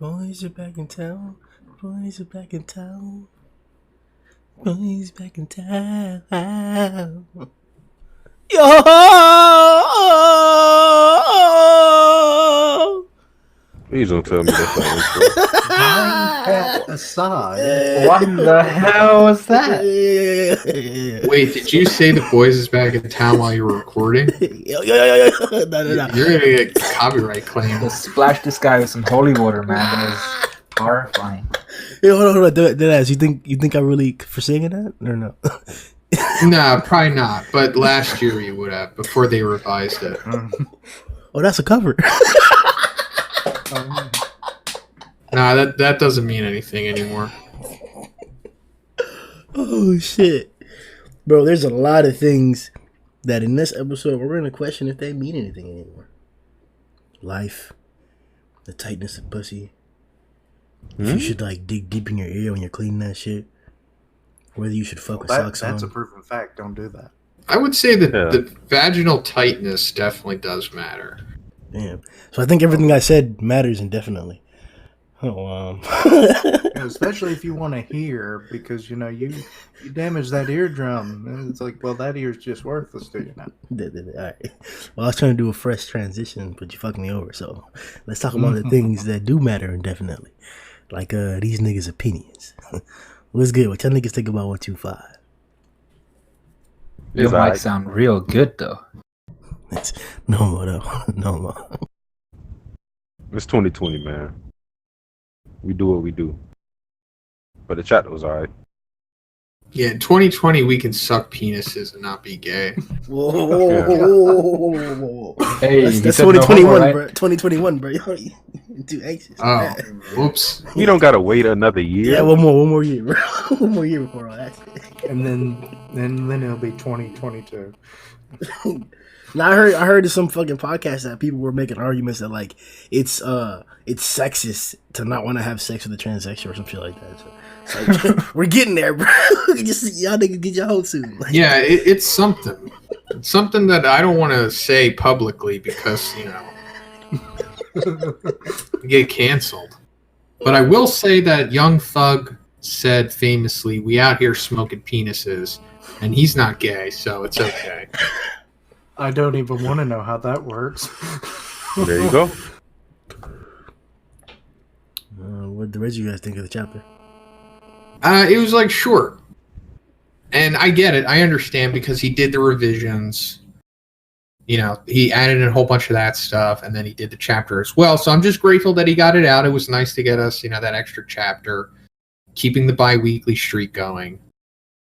Boys are back in town. Boys are back in town. Boys back in town. Yo! Please don't tell me that's not That aside, what the hell was that? Wait, did you say the boys is back in town while you were recording? Yo. No. You're gonna get copyright claim. Just splash this guy with some holy water, man. That was horrifying. Hey, hold on. Deadass, you think I really for singing that or no? Nah, probably not. But last year you would have before they revised it. Oh, that's a cover. Nah, that doesn't mean anything anymore. Oh shit, bro. There's a lot of things that in this episode we're gonna question if they mean anything anymore. Life, the tightness of pussy. If you should like dig deep in your ear when you're cleaning that shit. Whether you should fuck with socks on. That's a proven fact. Don't do that. I would say that the vaginal tightness definitely does matter. Damn. So I think everything I said matters indefinitely. Oh, Especially if you want to hear, because you damage that eardrum. And it's like, well, that ear's just worthless to you now. all right. Well, I was trying to do a fresh transition, but you fucked me over. So let's talk about the things that do matter indefinitely, like these niggas' opinions. What's good? What y'all niggas think about 125? Your mic sound real good though. It's no more though. No more. It's 2020, man. We do what we do. But the chat was alright. Yeah, in 2020 we can suck penises and not be gay. Whoa. Hey, that's 2021, right? Bro. 2021, bro. You're too anxious. Oh, whoops. We don't gotta wait another year. Yeah, one more year, bro. One more year before all that shit. And then it'll be 2022. Now I heard in some fucking podcast that people were making arguments that like it's sexist to not want to have sex with a transsexual or some shit like that. So like, we're getting there, bro. Just y'all niggas get your hopes soon. Like, Yeah, it's something. It's something that I don't want to say publicly because get canceled. But I will say that Young Thug said famously, "We out here smoking penises," and he's not gay, so it's okay. I don't even want to know how that works. There you go. What the rest of you guys think of the chapter? It was like short. And I get it. I understand because he did the revisions. He added in a whole bunch of that stuff, and then he did the chapter as well. So I'm just grateful that he got it out. It was nice to get us, that extra chapter, keeping the bi-weekly streak going.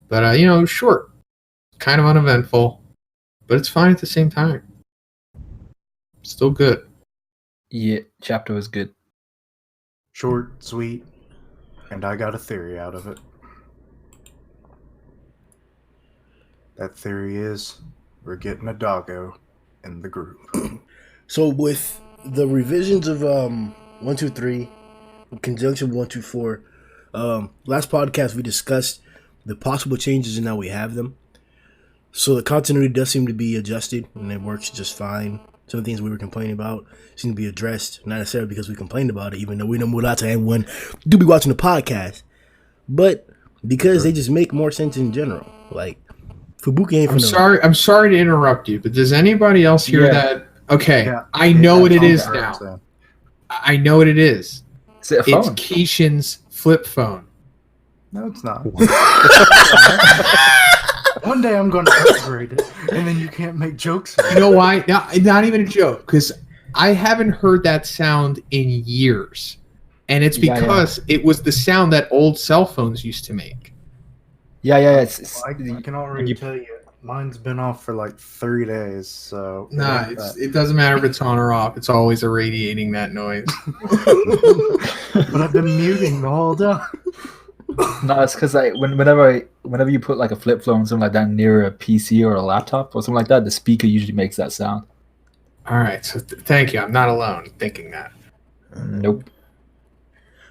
But, it was short. Kind of uneventful. But it's fine at the same time. Still good. Yeah, chapter was good. Short, sweet, and I got a theory out of it. That theory is we're getting a doggo in the group. So with the revisions of 123 in conjunction with 124, last podcast we discussed the possible changes and now we have them. So the continuity does seem to be adjusted and it works just fine. Some of the things we were complaining about seem to be addressed, not necessarily because we complained about it, even though we know more lots of everyone do be watching the podcast, but because they just make more sense in general. Like Fubuki ain't I'm sorry to interrupt you, but does anybody else hear that? Okay, yeah, I know what it is now. I know what it is. Is it a phone? It's Kishin's flip phone. No, it's not. One day I'm going to upgrade it, and then you can't make jokes. You know why? Not even a joke, because I haven't heard that sound in years. And it's because it was the sound that old cell phones used to make. Yeah. I can already tell you, mine's been off for like 3 days. So nah, it doesn't matter if it's on or off. It's always irradiating that noise. But I've been muting the whole time. No, it's because whenever you put like a flip phone or something like that near a PC or a laptop or something like that, the speaker usually makes that sound. All right, so thank you. I'm not alone thinking that. Nope.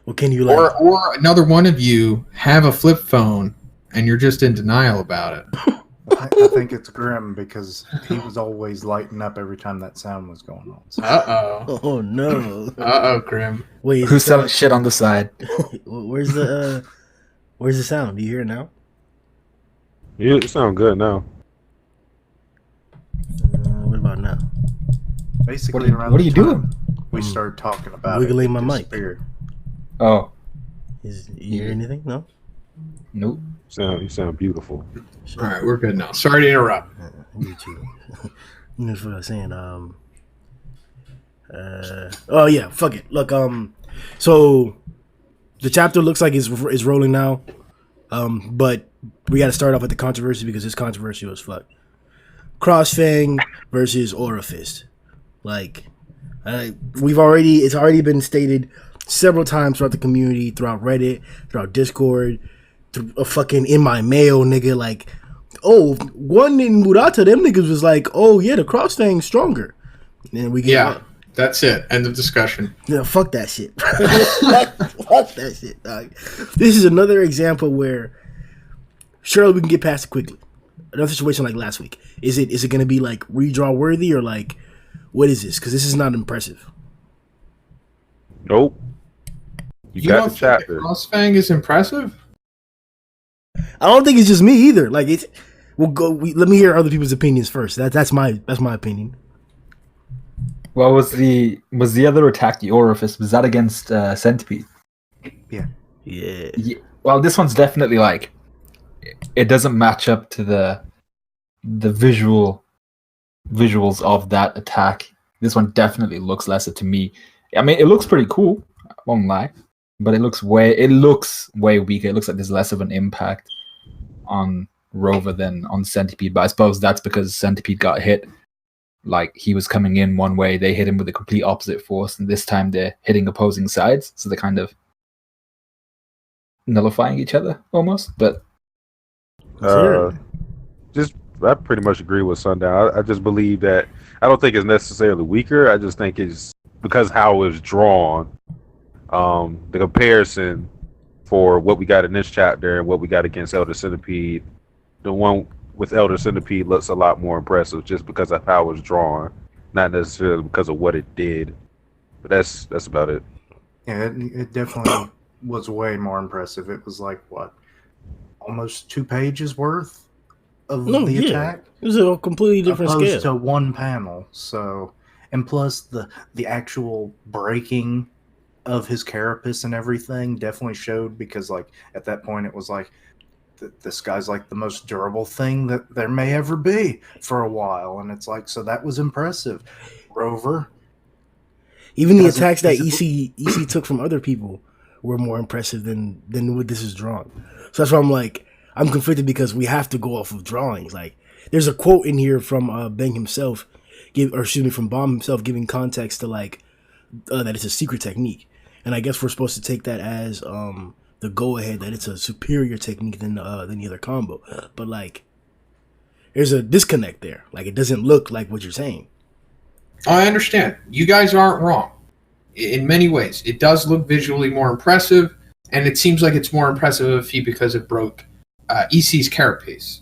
Well, can you or another one of you have a flip phone and you're just in denial about it? I think it's Grimm because he was always lighting up every time that sound was going on. So. Oh no! Grimm. Wait, is Who's it selling shit on the side? where's the sound? Do you hear it now? Yeah, it sounds good now. What about now? Basically, around what are the you time doing? we started talking about wiggling it, my mic. disappeared. Oh, You hear anything? No. nope. You sound beautiful. All right, we're good now. Sorry to interrupt. You too. That's what I was saying. Oh yeah, fuck it. Look, so the chapter looks like it's rolling now. But we got to start off with the controversy because this controversy was fuck. Crossfang versus Aura Fist. Like, it's already been stated several times throughout the community, throughout Reddit, throughout Discord, fucking in my mail, nigga. Like, oh, one in Murata, them niggas was like, oh yeah, the Crossfang's stronger. And then we get that's it. End of discussion. yeah, fuck that shit. fuck that shit, dog. This is another example where surely we can get past it quickly. Another situation like last week. Is it going to be like redraw worthy or like what is this? Because this is not impressive. Nope. You got don't the chapter. think Crossfang is impressive? I don't think it's just me either. Like it's. We'll go. Let me hear other people's opinions first. That's my opinion. Well, was the other attack the Orifice? Was that against Centipede? Yeah. Yeah. Well, this one's definitely like it doesn't match up to the visuals of that attack. This one definitely looks lesser to me. I mean, it looks pretty cool. I won't lie, but it looks way weaker. It looks like there's less of an impact on Rover than on Centipede. But I suppose that's because Centipede got hit. Like he was coming in one way, they hit him with a complete opposite force, and this time they're hitting opposing sides, so they're kind of nullifying each other almost. But I pretty much agree with Sundown. I just believe that I don't think it's necessarily weaker. I just think it's because how it was drawn. The comparison for what we got in this chapter and what we got against Elder Centipede, the one with Elder Centipede looks a lot more impressive just because of how it was drawn, not necessarily because of what it did. But that's about it. Yeah, it definitely was way more impressive. It was like what, almost 2 pages worth of the attack. It was a completely different opposed scale to one panel. So, and plus the actual breaking of his carapace and everything definitely showed, because like at that point it was like this guy's like the most durable thing that there may ever be for a while, and it's like, so that was impressive. Rover, even the attacks that EC took from other people were more impressive than what this is drawn. So that's why I'm like, I'm conflicted because we have to go off of drawings. Like there's a quote in here from Bang himself, from Bomb himself, giving context to like that it's a secret technique, and I guess we're supposed to take that as the go ahead that it's a superior technique than the other combo. But like there's a disconnect there. Like it doesn't look like what you're saying. I understand. You guys aren't wrong. In many ways, it does look visually more impressive, and it seems like it's more impressive of a feat because it broke EC's carapace.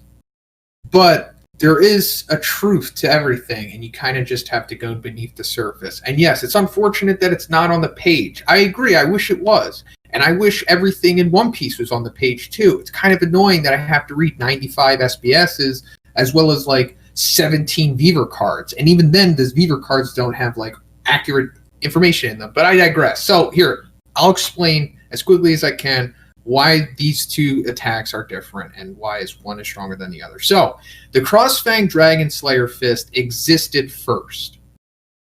But there is a truth to everything, and you kind of just have to go beneath the surface. And yes, it's unfortunate that it's not on the page. I agree. I wish it was. And I wish everything in One Piece was on the page too. It's kind of annoying that I have to read 95 SBSs as well as like 17 Beaver cards. And even then, those Beaver cards don't have like accurate information in them. But I digress. So here, I'll explain as quickly as I can why these two attacks are different and why one is stronger than the other. So the Crossfang Dragon Slayer Fist existed first.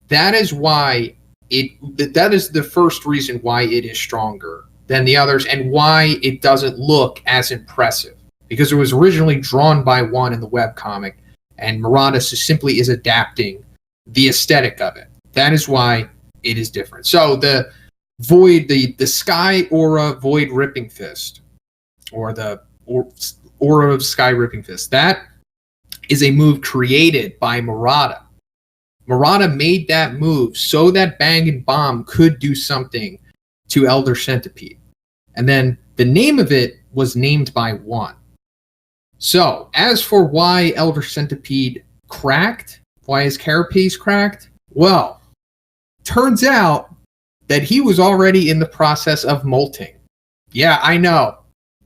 That is why that is the first reason why it is stronger than the others and why it doesn't look as impressive. Because it was originally drawn by one in the webcomic, and Murata simply is adapting the aesthetic of it. That is why it is different. So the Sky Aura Void Ripping Fist, or the Aura of Sky Ripping Fist, that is a move created by Murata. Murata made that move so that Bang and Bomb could do something to Elder Centipede. And then the name of it was named by one. So, as for why Elder Centipede cracked, why his carapace cracked, well, turns out that he was already in the process of molting. Yeah, I know.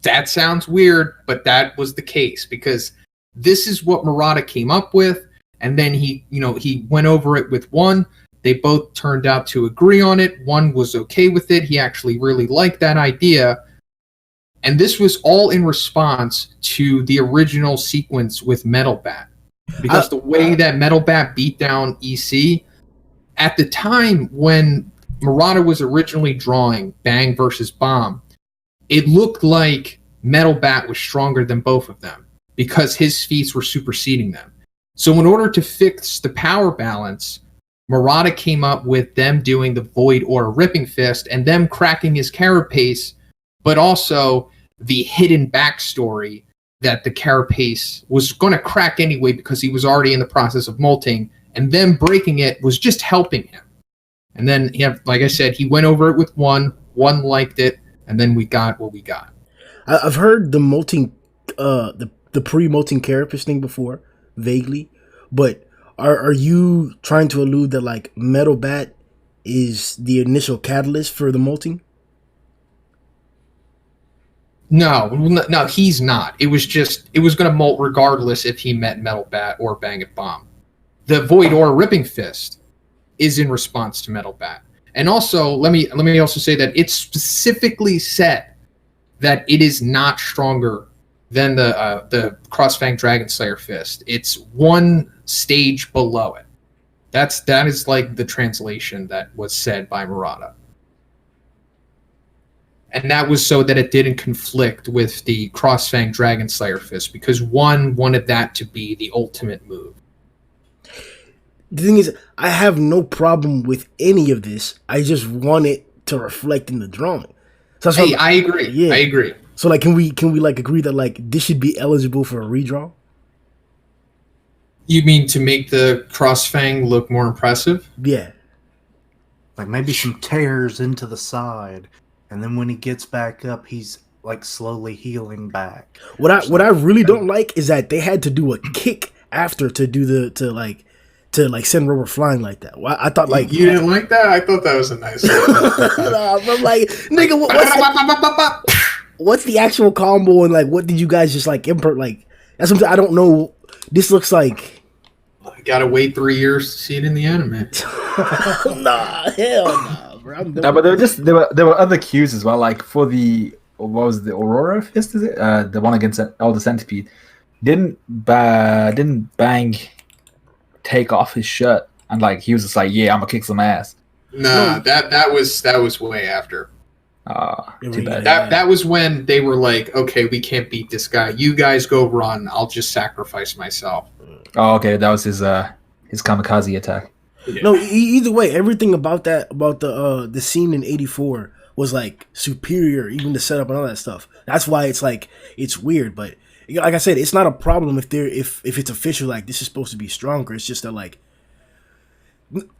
That sounds weird, but that was the case because this is what Murata came up with, and then he went over it with one. They both turned out to agree on it. One was okay with it. He actually really liked that idea. And this was all in response to the original sequence with Metal Bat. Because the way that Metal Bat beat down EC, at the time when Murata was originally drawing Bang versus Bomb, it looked like Metal Bat was stronger than both of them because his feats were superseding them. So in order to fix the power balance, Murata came up with them doing the Void Aura Ripping Fist and them cracking his carapace, but also the hidden backstory that the carapace was going to crack anyway because he was already in the process of molting, and them breaking it was just helping him. And then, like I said, he went over it with one liked it, and then we got what we got. I've heard the molting, the pre-molting carapace thing before, vaguely, but are you trying to allude that like Metal Bat is the initial catalyst for the molting? No, he's not. It was going to molt regardless if he met Metal Bat or Bang It Bomb. The Void Aura Ripping Fist is in response to Metal Bat. And also, let me also say that it specifically said that it is not stronger than the Crossfang Dragon Slayer Fist. It's one stage below it. That is like the translation that was said by Murata. And that was so that it didn't conflict with the Crossfang Dragon Slayer Fist, because one wanted that to be the ultimate move. The thing is, I have no problem with any of this. I just want it to reflect in the drawing. So I agree. Yeah. I agree. So like, can we like agree that like this should be eligible for a redraw? You mean to make the Crossfang look more impressive? Yeah. Like maybe some tears into the side. And then when he gets back up, he's like slowly healing back. What I really don't like is that they had to do a kick after to do to send Rover flying like that. Well, I thought like you didn't like that. I thought that was a nice. I'm like, nigga, what's the actual combo and like what did you guys just like import? Like that's something I don't know. This looks like. I gotta wait 3 years to see it in the anime. Nah, hell nah. No, but there were other cues as well. Like for the what was the Aurora Fist? Is it the one against Elder Centipede? Didn't Bang take off his shirt and like he was just like, yeah, I'm gonna kick some ass. Nah, that was way after. Too bad. That was when they were like, okay, we can't beat this guy. You guys go run. I'll just sacrifice myself. Oh, okay, that was his kamikaze attack. Yeah. No, either way, everything about the scene in '84 was like superior, even the setup and all that stuff. That's why it's like it's weird, but like I said, it's not a problem if it's official. Like this is supposed to be stronger. It's just that like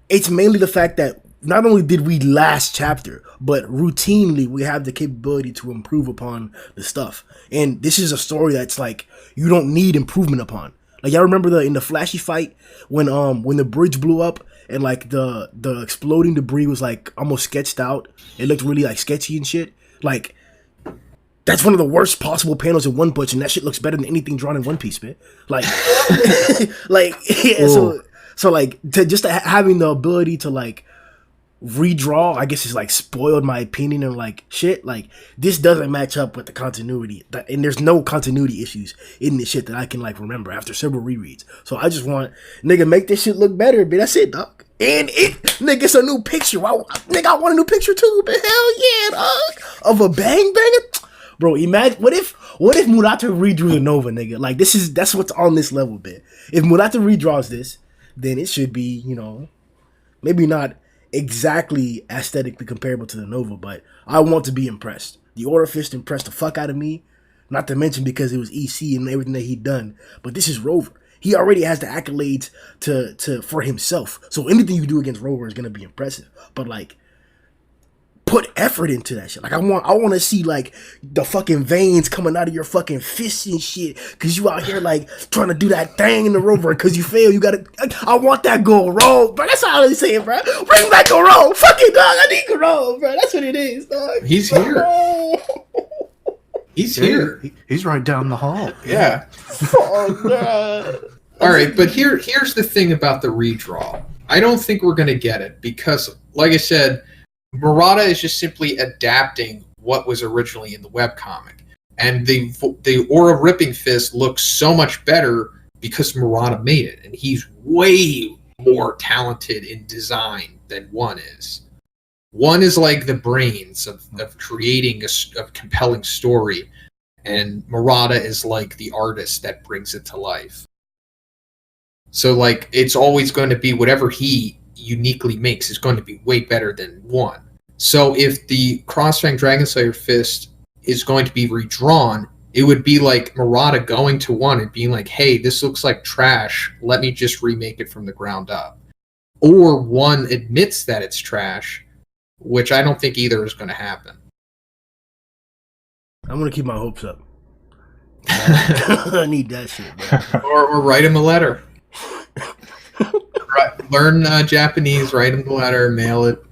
it's mainly the fact that not only did we last chapter, but routinely we have the capability to improve upon the stuff. And this is a story that's like you don't need improvement upon. Like I remember in the Flashy fight when the bridge blew up and like the exploding debris was like almost sketched out. It looked really like sketchy and shit. Like that's one of the worst possible panels in One Punch, and that shit looks better than anything drawn in One Piece, man. Like, like yeah. So like having the ability to like redraw, I guess, is like spoiled my opinion and like shit. Like this doesn't match up with the continuity, and there's no continuity issues in this shit that I can like remember after several rereads. So I just want nigga make this shit look better, but that's it, dog. And nigga, it's a new picture. Nigga, I want a new picture too, but hell yeah, dog, of a bang banger. Bro, imagine what if Murata redrew the Nova, nigga? Like that's what's on this level, bit. If Murata redraws this, then it should be, maybe not exactly aesthetically comparable to the Nova, but I want to be impressed. The Aura Fist impressed the fuck out of me, not to mention because it was EC and everything that he'd done. But this is Rover. He already has the accolades to for himself. So anything you do against Rover is gonna be impressive. But like put effort into that shit. Like I want to see like the fucking veins coming out of your fucking fists and shit, cause you out here like trying to do that thing in the Rover, cause you fail. You gotta. I want that Goro, bro. That's all I'm saying, bro. Bring back Goro, fucking dog. I need Goro, bro. That's what it is, dog. He's here. He's here. He's right down the hall. Yeah. Oh god. All right, but here's the thing about the redraw. I don't think we're going to get it because, like I said, Murata is just simply adapting what was originally in the webcomic. And the Aura Ripping Fist looks so much better because Murata made it. And he's way more talented in design than One is. One is like the brains of creating a compelling story. And Murata is like the artist that brings it to life. So, like, it's always going to be whatever he uniquely makes is going to be way better than One. So, if the Crossfang Dragon Slayer Fist is going to be redrawn, it would be like Murata going to One and being like, hey, this looks like trash. Let me just remake it from the ground up. Or One admits that it's trash, which I don't think either is going to happen. I'm going to keep my hopes up. I need that shit, bro. Or write him a letter. Learn Japanese, write him the letter, mail it.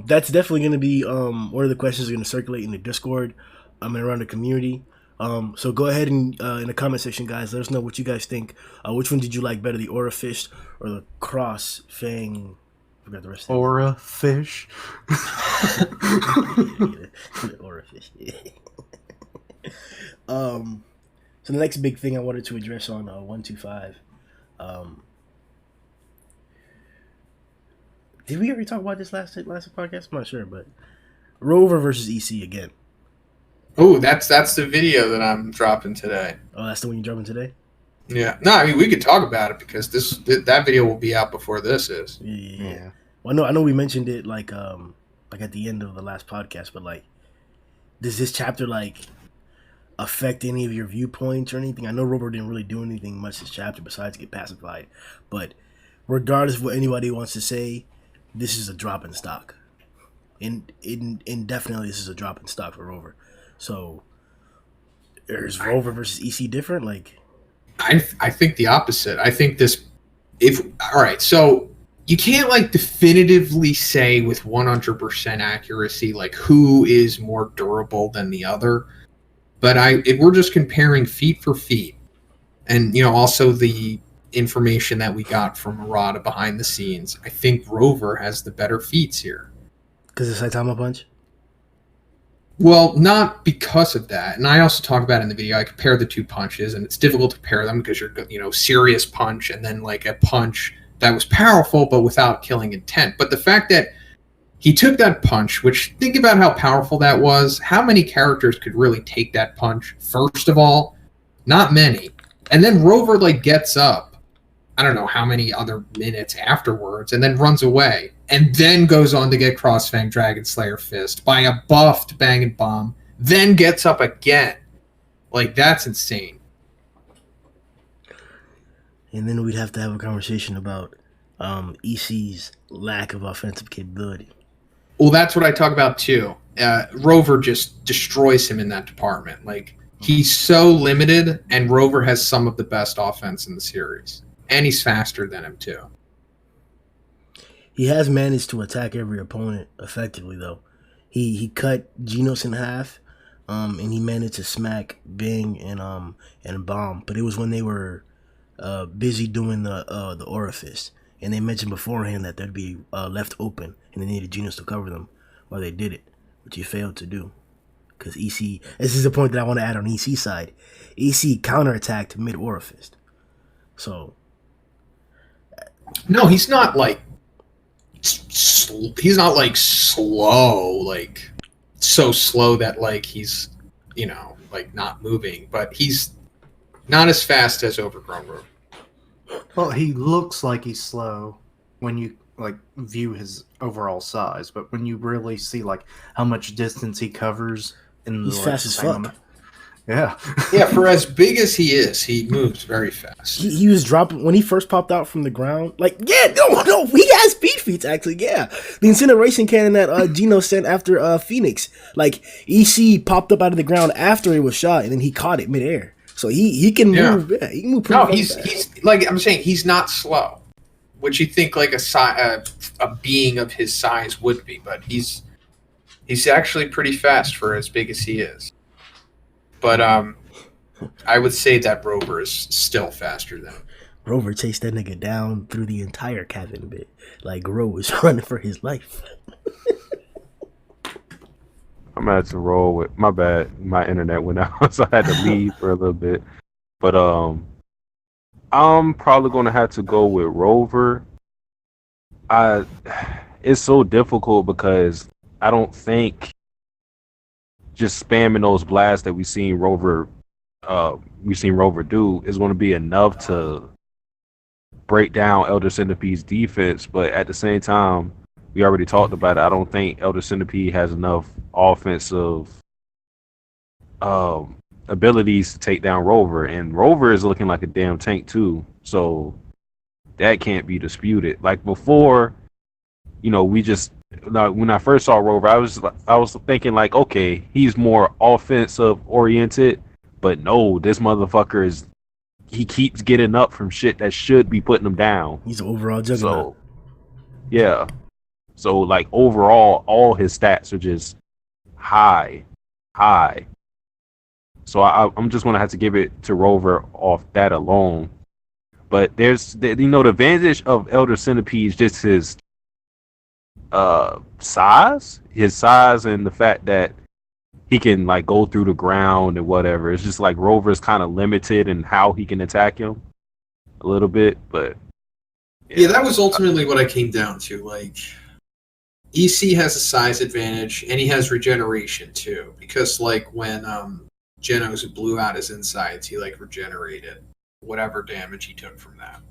That's definitely going to be one of the questions going to circulate in the Discord and around the community. So go ahead and in the comment section, guys, let us know what you guys think. Which one did you like better, the Aura Fish or the Cross Fang? I forgot the rest of it. Aura Fish. The Aura Fish. So the next big thing I wanted to address on 125. Did we ever talk about this last podcast? I'm not sure, but Rover versus EC again. Oh, that's the video that I'm dropping today. Oh, that's the one you're dropping today? Yeah. No, I mean we could talk about it because that video will be out before this is. Yeah. Well, I know we mentioned it like at the end of the last podcast, but like, does this chapter like affect any of your viewpoints or anything? I know Rover didn't really do anything much this chapter besides get pacified, but regardless of what anybody wants to say, this is a drop in stock. Indefinitely, this is a drop in stock for Rover. So, is Rover versus EC different? Like, I think the opposite. I think all right, so you can't like definitively say with 100% accuracy like who is more durable than the other. But if we're just comparing feat for feat, and also the information that we got from Murata behind the scenes, I think Rover has the better feats here. Because of Saitama Punch? Well, not because of that. And I also talk about it in the video. I compare the two punches, and it's difficult to compare them because you're, serious punch and then like a punch that was powerful but without killing intent. But the fact that he took that punch, which think about how powerful that was. How many characters could really take that punch? First of all, not many. And then Rover like gets up, I don't know how many other minutes afterwards, and then runs away. And then goes on to get Crossfang Dragon Slayer Fist by a buffed Bang and Bomb, then gets up again. Like, that's insane. And then we'd have to have a conversation about EC's lack of offensive capability. Well, that's what I talk about too. Rover just destroys him in that department. Like, he's so limited, and Rover has some of the best offense in the series. And he's faster than him too. He has managed to attack every opponent effectively, though. He cut Genos in half, and he managed to smack Bing and Bomb. But it was when they were busy doing the orifice, and they mentioned beforehand that they'd be left open, and they needed Genos to cover them while they did it, which he failed to do. Because EC, this is the point that I want to add on EC side. EC counterattacked mid orifice, so no, he's not like. He's not like slow, like so slow that like he's like not moving, but he's not as fast as Overgrown Rover. Well, he looks like he's slow when you like view his overall size, but when you really see like how much distance he covers in he's fast as fuck. Yeah. Yeah, for as big as he is, he moves very fast. He was dropping when he first popped out from the ground. Like, yeah, no, he has speed feats actually. Yeah, the incineration cannon that Gino sent after Phoenix. Like, EC popped up out of the ground after it was shot, and then he caught it midair. So he can move. Yeah, he can move pretty No, fast. he's like I'm saying, he's not slow, which you think like a being of his size would be, but he's actually pretty fast for as big as he is. But I would say that Rover is still faster than him. Rover chased that nigga down through the entire cabin bit. Like, Ro was running for his life. I'm gonna have to roll with my bad. My internet went out, so I had to leave for a little bit. But I'm probably gonna have to go with Rover. It's so difficult because I don't think just spamming those blasts that we've seen Rover do is going to be enough to break down Elder Centipede's defense. But at the same time, we already talked about it. I don't think Elder Centipede has enough offensive abilities to take down Rover, and Rover is looking like a damn tank too. So that can't be disputed. Like before, when I first saw Rover, I was thinking like, okay, he's more offensive oriented, but no, this motherfucker he keeps getting up from shit that should be putting him down. He's an overall juggernaut. So yeah, so like overall, all his stats are just high. So I'm just gonna have to give it to Rover off that alone. But there's the advantage of Elder Centipede is just his size and the fact that he can like go through the ground and whatever. It's just like Rover's kind of limited in how he can attack him a little bit, but yeah, that was ultimately what I came down to. Like, EC has a size advantage and he has regeneration too, because like when Genos blew out his insides, he like regenerated whatever damage he took from that.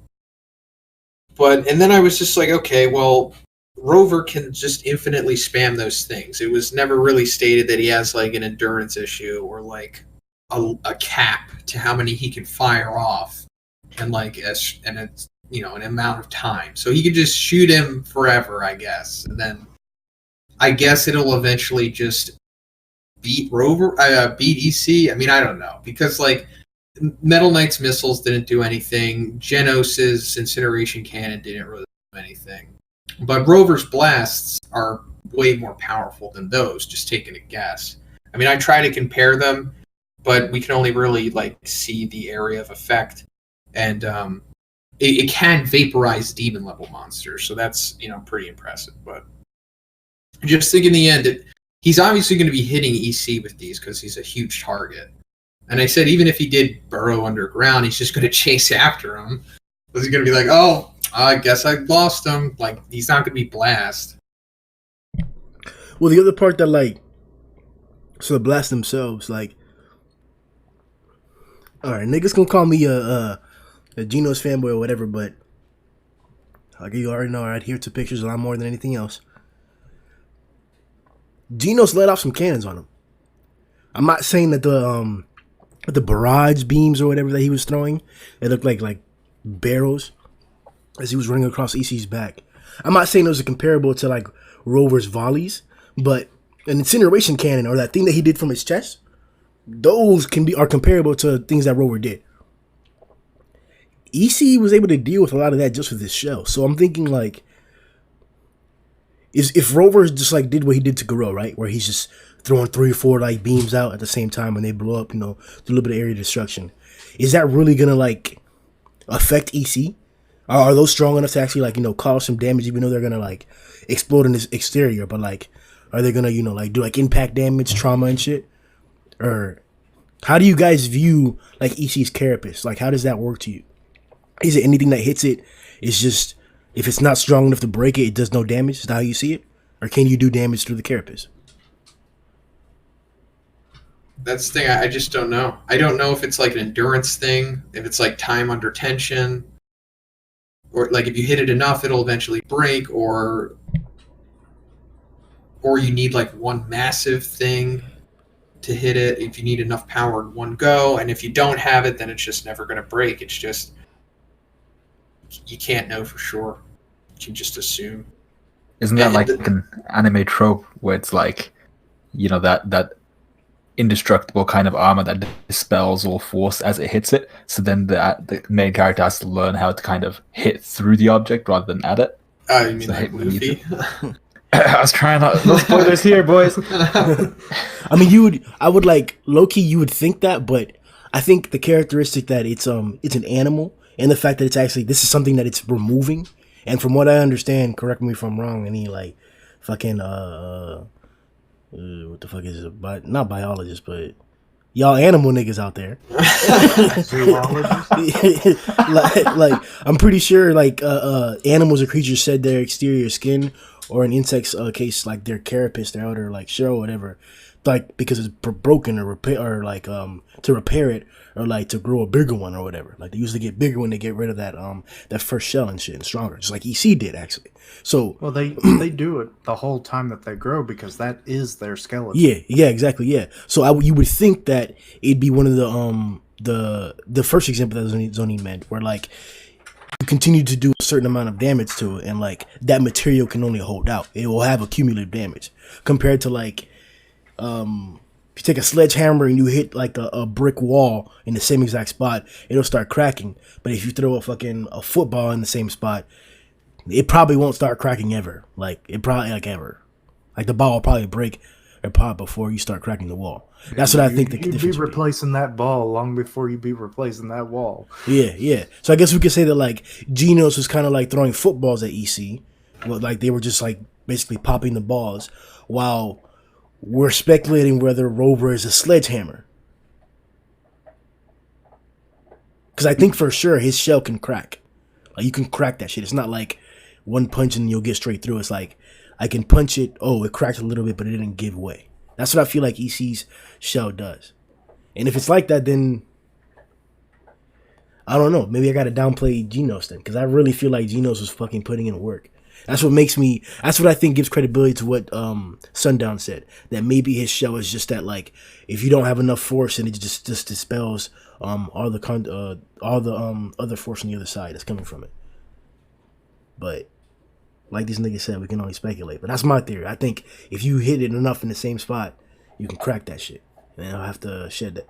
And then I was just like, okay, well, Rover can just infinitely spam those things. It was never really stated that he has like an endurance issue or like a cap to how many he can fire off and it's an amount of time. So he could just shoot him forever, I guess. And then I guess it'll eventually just beat EC. I mean, I don't know, because like Metal Knight's missiles didn't do anything. Genos's incineration cannon didn't really do anything. But Rover's blasts are way more powerful than those, just taking a guess. I mean, I try to compare them, but we can only really like see the area of effect. And it can vaporize demon level monsters, so that's pretty impressive. But I just think in the end, he's obviously going to be hitting EC with these because he's a huge target. And I said even if he did burrow underground, he's just going to chase after him. He's going to be like, oh, I guess I lost him. Like, he's not going to be blast. Well, the other part that so the blast themselves, like, all right, niggas gonna call me a Geno's fanboy or whatever, but like you already know, I adhere to pictures a lot more than anything else. Geno's let off some cannons on him. I'm not saying that the barrage beams or whatever that he was throwing, it looked like barrels as he was running across EC's back. I'm not saying those are comparable to like Rover's volleys, but an incineration cannon or that thing that he did from his chest, those are comparable to things that Rover did. EC was able to deal with a lot of that just with his shell. So I'm thinking like, if Rover just like did what he did to Garo, right, where he's just throwing 3 or 4 like beams out at the same time when they blow up, do a little bit of area destruction, is that really gonna like affect EC? Are those strong enough to actually like cause some damage, even though they're gonna like explode in his exterior? But like, are they gonna like do like impact damage, trauma and shit? Or how do you guys view like EC's carapace? Like, how does that work to you? Is it anything that hits it? It's just if it's not strong enough to break it, it does no damage. Is that how you see it? Or can you do damage through the carapace? That's the thing. I just don't know. I don't know if it's like an endurance thing, if it's like time under tension, or like if you hit it enough, it'll eventually break, or you need like one massive thing. to hit it, if you need enough power in one go, and if you don't have it, then it's just never going to break. It's just, you can't know for sure. You can just assume. Isn't that like an anime trope where it's like, that indestructible kind of armor that dispels all force as it hits it? So then the main character has to learn how to kind of hit through the object rather than at it. Oh, you mean So like Luffy? I was trying not. No spoilers here, boys. I mean, I would like low-key, you would think that, but I think the characteristic that it's an animal, and the fact that it's actually, this is something that it's removing, and from what I understand, correct me if I'm wrong, any like fucking what the fuck is it? Not biologist, but y'all animal niggas out there. like I'm pretty sure like animals or creatures shed their exterior skin, or in insects case like their carapace, their outer like shell or whatever, like because it's broken or repair, or like to repair it, or like to grow a bigger one or whatever. Like they usually get bigger when they get rid of that that first shell and shit, and stronger, just like EC did actually. So well, they do it the whole time that they grow because that is their skeleton. Yeah, exactly, yeah. So you would think that it'd be one of the first example that Zhoniin meant, where like you continue to do a certain amount of damage to it, and like that material can only hold out. It will have accumulative damage compared to like if you take a sledgehammer and you hit like a brick wall in the same exact spot, it'll start cracking. But if you throw a football in the same spot, it probably won't start cracking ever. Like it probably like ever. Like the ball will probably break or pop before you start cracking the wall. That's what I think the difference You'd be replacing that ball long before you'd be replacing that wall. Yeah. So I guess we could say that like Genos was kind of like throwing footballs at EC. Well, like they were just like basically popping the balls, while we're speculating whether Rover is a sledgehammer. Because I think for sure his shell can crack. Like you can crack that shit. It's not like one punch and you'll get straight through. It's like I can punch it. Oh, it cracked a little bit, but it didn't give way. That's what I feel like EC's shell does. And if it's like that, then I don't know. Maybe I got to downplay Genos then, because I really feel like Genos was fucking putting in work. That's what I think gives credibility to what Sundown said, that maybe his shell is just that, like, if you don't have enough force, and it just dispels all the other force on the other side that's coming from it. But like these niggas said, we can only speculate. But that's my theory. I think if you hit it enough in the same spot, you can crack that shit, and then I'll have to shed that.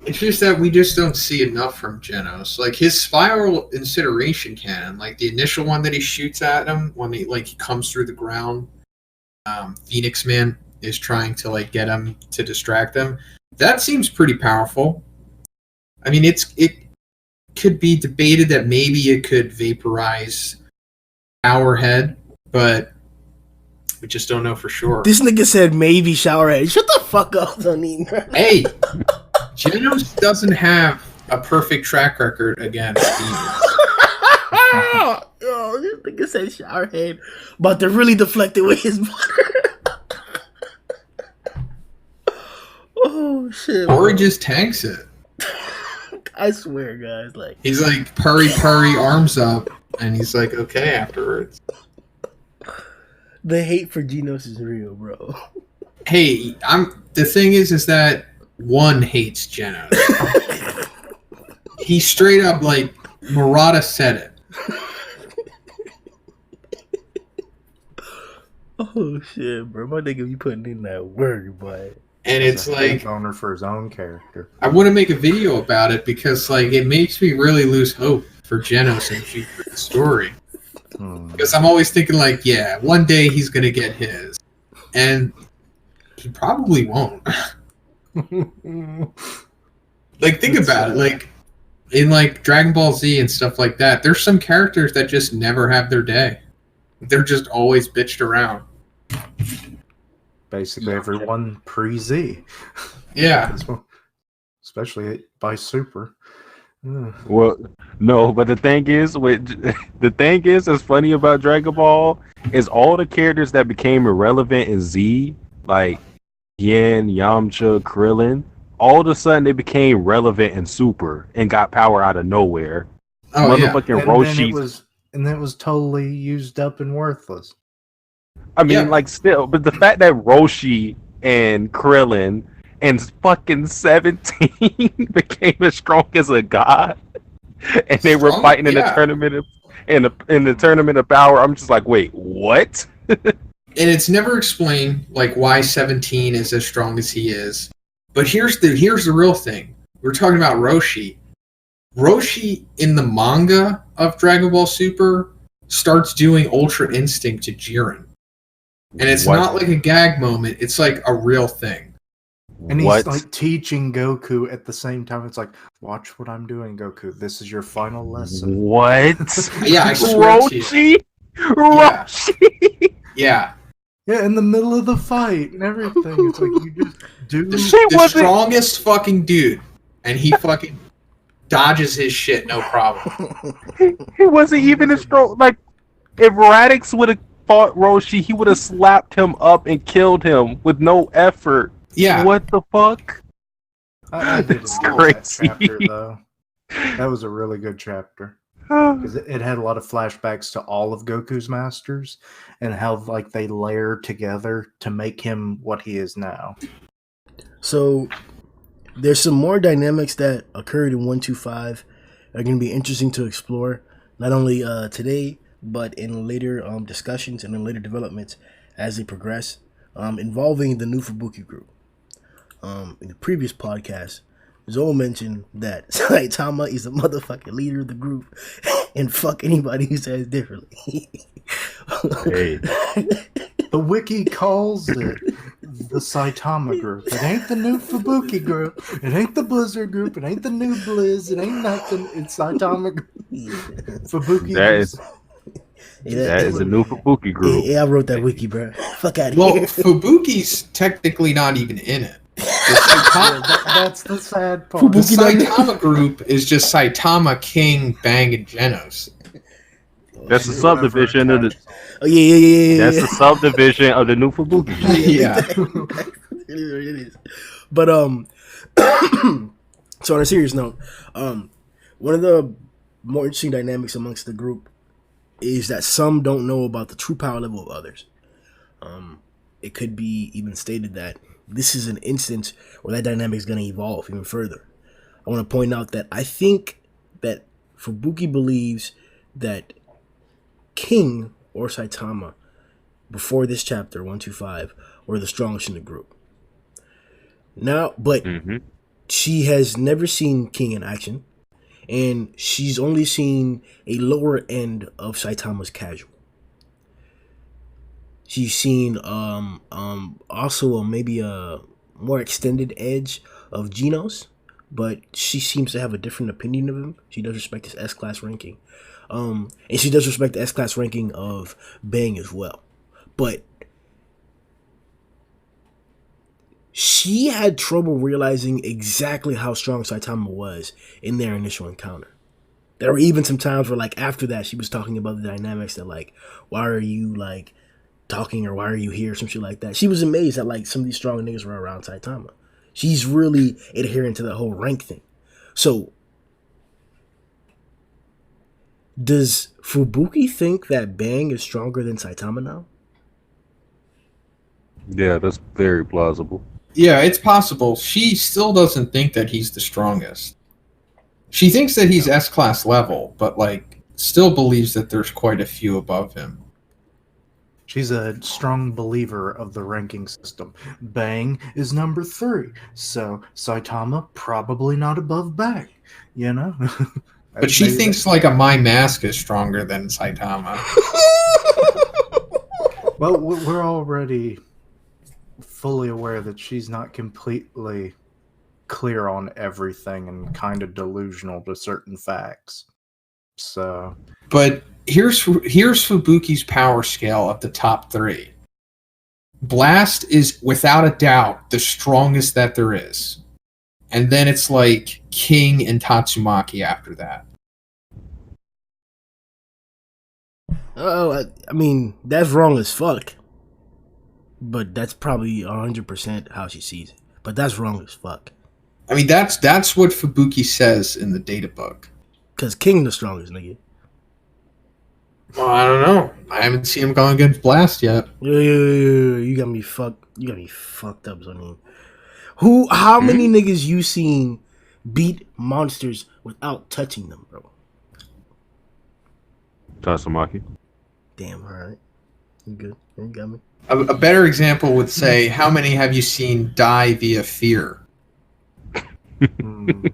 It's just that we just don't see enough from Genos. Like his spiral incineration cannon, like the initial one that he shoots at him when he comes through the ground. Phoenix Man is trying to like get him to distract him. That seems pretty powerful. I mean, it could be debated that maybe it could vaporize our head, but we just don't know for sure. This nigga said maybe showerhead. Shut the fuck up, Zhoniin. Hey, Genos doesn't have a perfect track record against demons. Yo, this nigga said showerhead, about to really deflect it with his butter. Oh shit! Or he just tanks it. I swear, guys, like he's like purry arms up, and he's like okay afterwards. The hate for Genos is real, bro. Hey, the thing is that one hates Genos. He straight up like Murata said it. Oh shit, bro! My nigga be putting in that word, boy. And it's like owner for his own character. I want to make a video about it because like it makes me really lose hope for Genos in the future of the story. Because I'm always thinking like, yeah, one day he's gonna get his, and he probably won't. Like think about it, like in like Dragon Ball Z and stuff like that. There's some characters that just never have their day. They're just always bitched around. Basically, everyone pre-Z. Yeah. Especially by Super. Well, no, but the thing is, what's funny about Dragon Ball is all the characters that became irrelevant in Z, like Yen, Yamcha, Krillin, all of a sudden they became relevant in Super and got power out of nowhere. Oh, motherfucking Roshi. And then it was totally used up and worthless. I mean, like, still, but the fact that Roshi and Krillin, and fucking 17 became as strong as a god, and they were Strong? fighting in the Yeah. tournament in the tournament of power. I'm just like, wait, what? And it's never explained like why 17 is as strong as he is. But here's the real thing. We're talking about Roshi. Roshi in the manga of Dragon Ball Super starts doing Ultra Instinct to Jiren. And it's What? not like a gag moment, it's like a real thing. And he's What? like teaching Goku at the same time. It's like, watch what I'm doing, Goku. This is your final lesson. What? Yeah, I swear to you. Roshi? Yeah. Yeah, in the middle of the fight and everything. It's like you just do. The wasn't- strongest fucking dude. And he fucking dodges his shit, no problem. He wasn't even as strong. Like, if Radix would have fought Roshi, he would have slapped him up and killed him with no effort. Yeah. What the fuck? I did It's enjoy that crazy. chapter, though. That was a really good chapter. Because it had a lot of flashbacks to all of Goku's masters and how like they layered together to make him what he is now. So there's some more dynamics that occurred in 125 are going to be interesting to explore, not only today, but in later discussions and in later developments as they progress, involving the new Fubuki group. In the previous podcast, Zoe mentioned that Saitama is the motherfucking leader of the group, and fuck anybody who says differently. Hey. The wiki calls it the Saitama group. It ain't the new Fubuki group. It ain't the Blizzard group. It ain't the new Blizz. It ain't nothing. It's Saitama group. Fubuki That group. is that is a new Fubuki group. Yeah, I wrote that wiki, bro. Fuck out of Well, here. Fubuki's technically not even in it. The That's the sad part. Fubuki- Saitama group is just Saitama, King, Bang, and Genos. That's a subdivision of the. Oh yeah. That's a subdivision of the new Fubuki. Yeah. It is. But so on a serious note, one of the more interesting dynamics amongst the group is that some don't know about the true power level of others. It could be even stated that this is an instance where that dynamic is going to evolve even further. I want to point out that I think that Fubuki believes that King or Saitama, before this chapter 125, were the strongest in the group. Now, but she has never seen King in action, and she's only seen a lower end of Saitama's casual. She's seen also maybe a more extended edge of Genos, but she seems to have a different opinion of him. She does respect his S-class ranking. And she does respect the S-class ranking of Bang as well. But she had trouble realizing exactly how strong Saitama was in their initial encounter. There were even some times where, like, after that, she was talking about the dynamics that, like, why are you, like, talking, or why are you here, some shit like that. She was amazed that, like, some of these strong niggas were around Saitama. She's really adhering to the whole rank thing. So, does Fubuki think that Bang is stronger than Saitama now? Yeah, that's very plausible. Yeah, it's possible. She still doesn't think that he's the strongest. She thinks that he's S-class level, but, like, still believes that there's quite a few above him. She's a strong believer of the ranking system. Bang is number 3, so Saitama probably not above Bang, you know? But she thinks, like, a My Mask is stronger than Saitama. Well, we're already fully aware that she's not completely clear on everything and kind of delusional to certain facts. So, But here's Fubuki's power scale of the top 3. Blast is without a doubt the strongest that there is. And then it's like King and Tatsumaki after that. Oh, I mean, that's wrong as fuck. But that's probably 100% how she sees it. But that's wrong as fuck. I mean, that's what Fubuki says in the data book. Because King the strongest, nigga. Well, I don't know. I haven't seen him going against Blast yet. You got me fucked. You got me fucked up, Zhoniin. How many niggas you seen beat monsters without touching them, bro? Tatsumaki. Damn, all right. You good? You got me. A better example would say, how many have you seen die via fear? And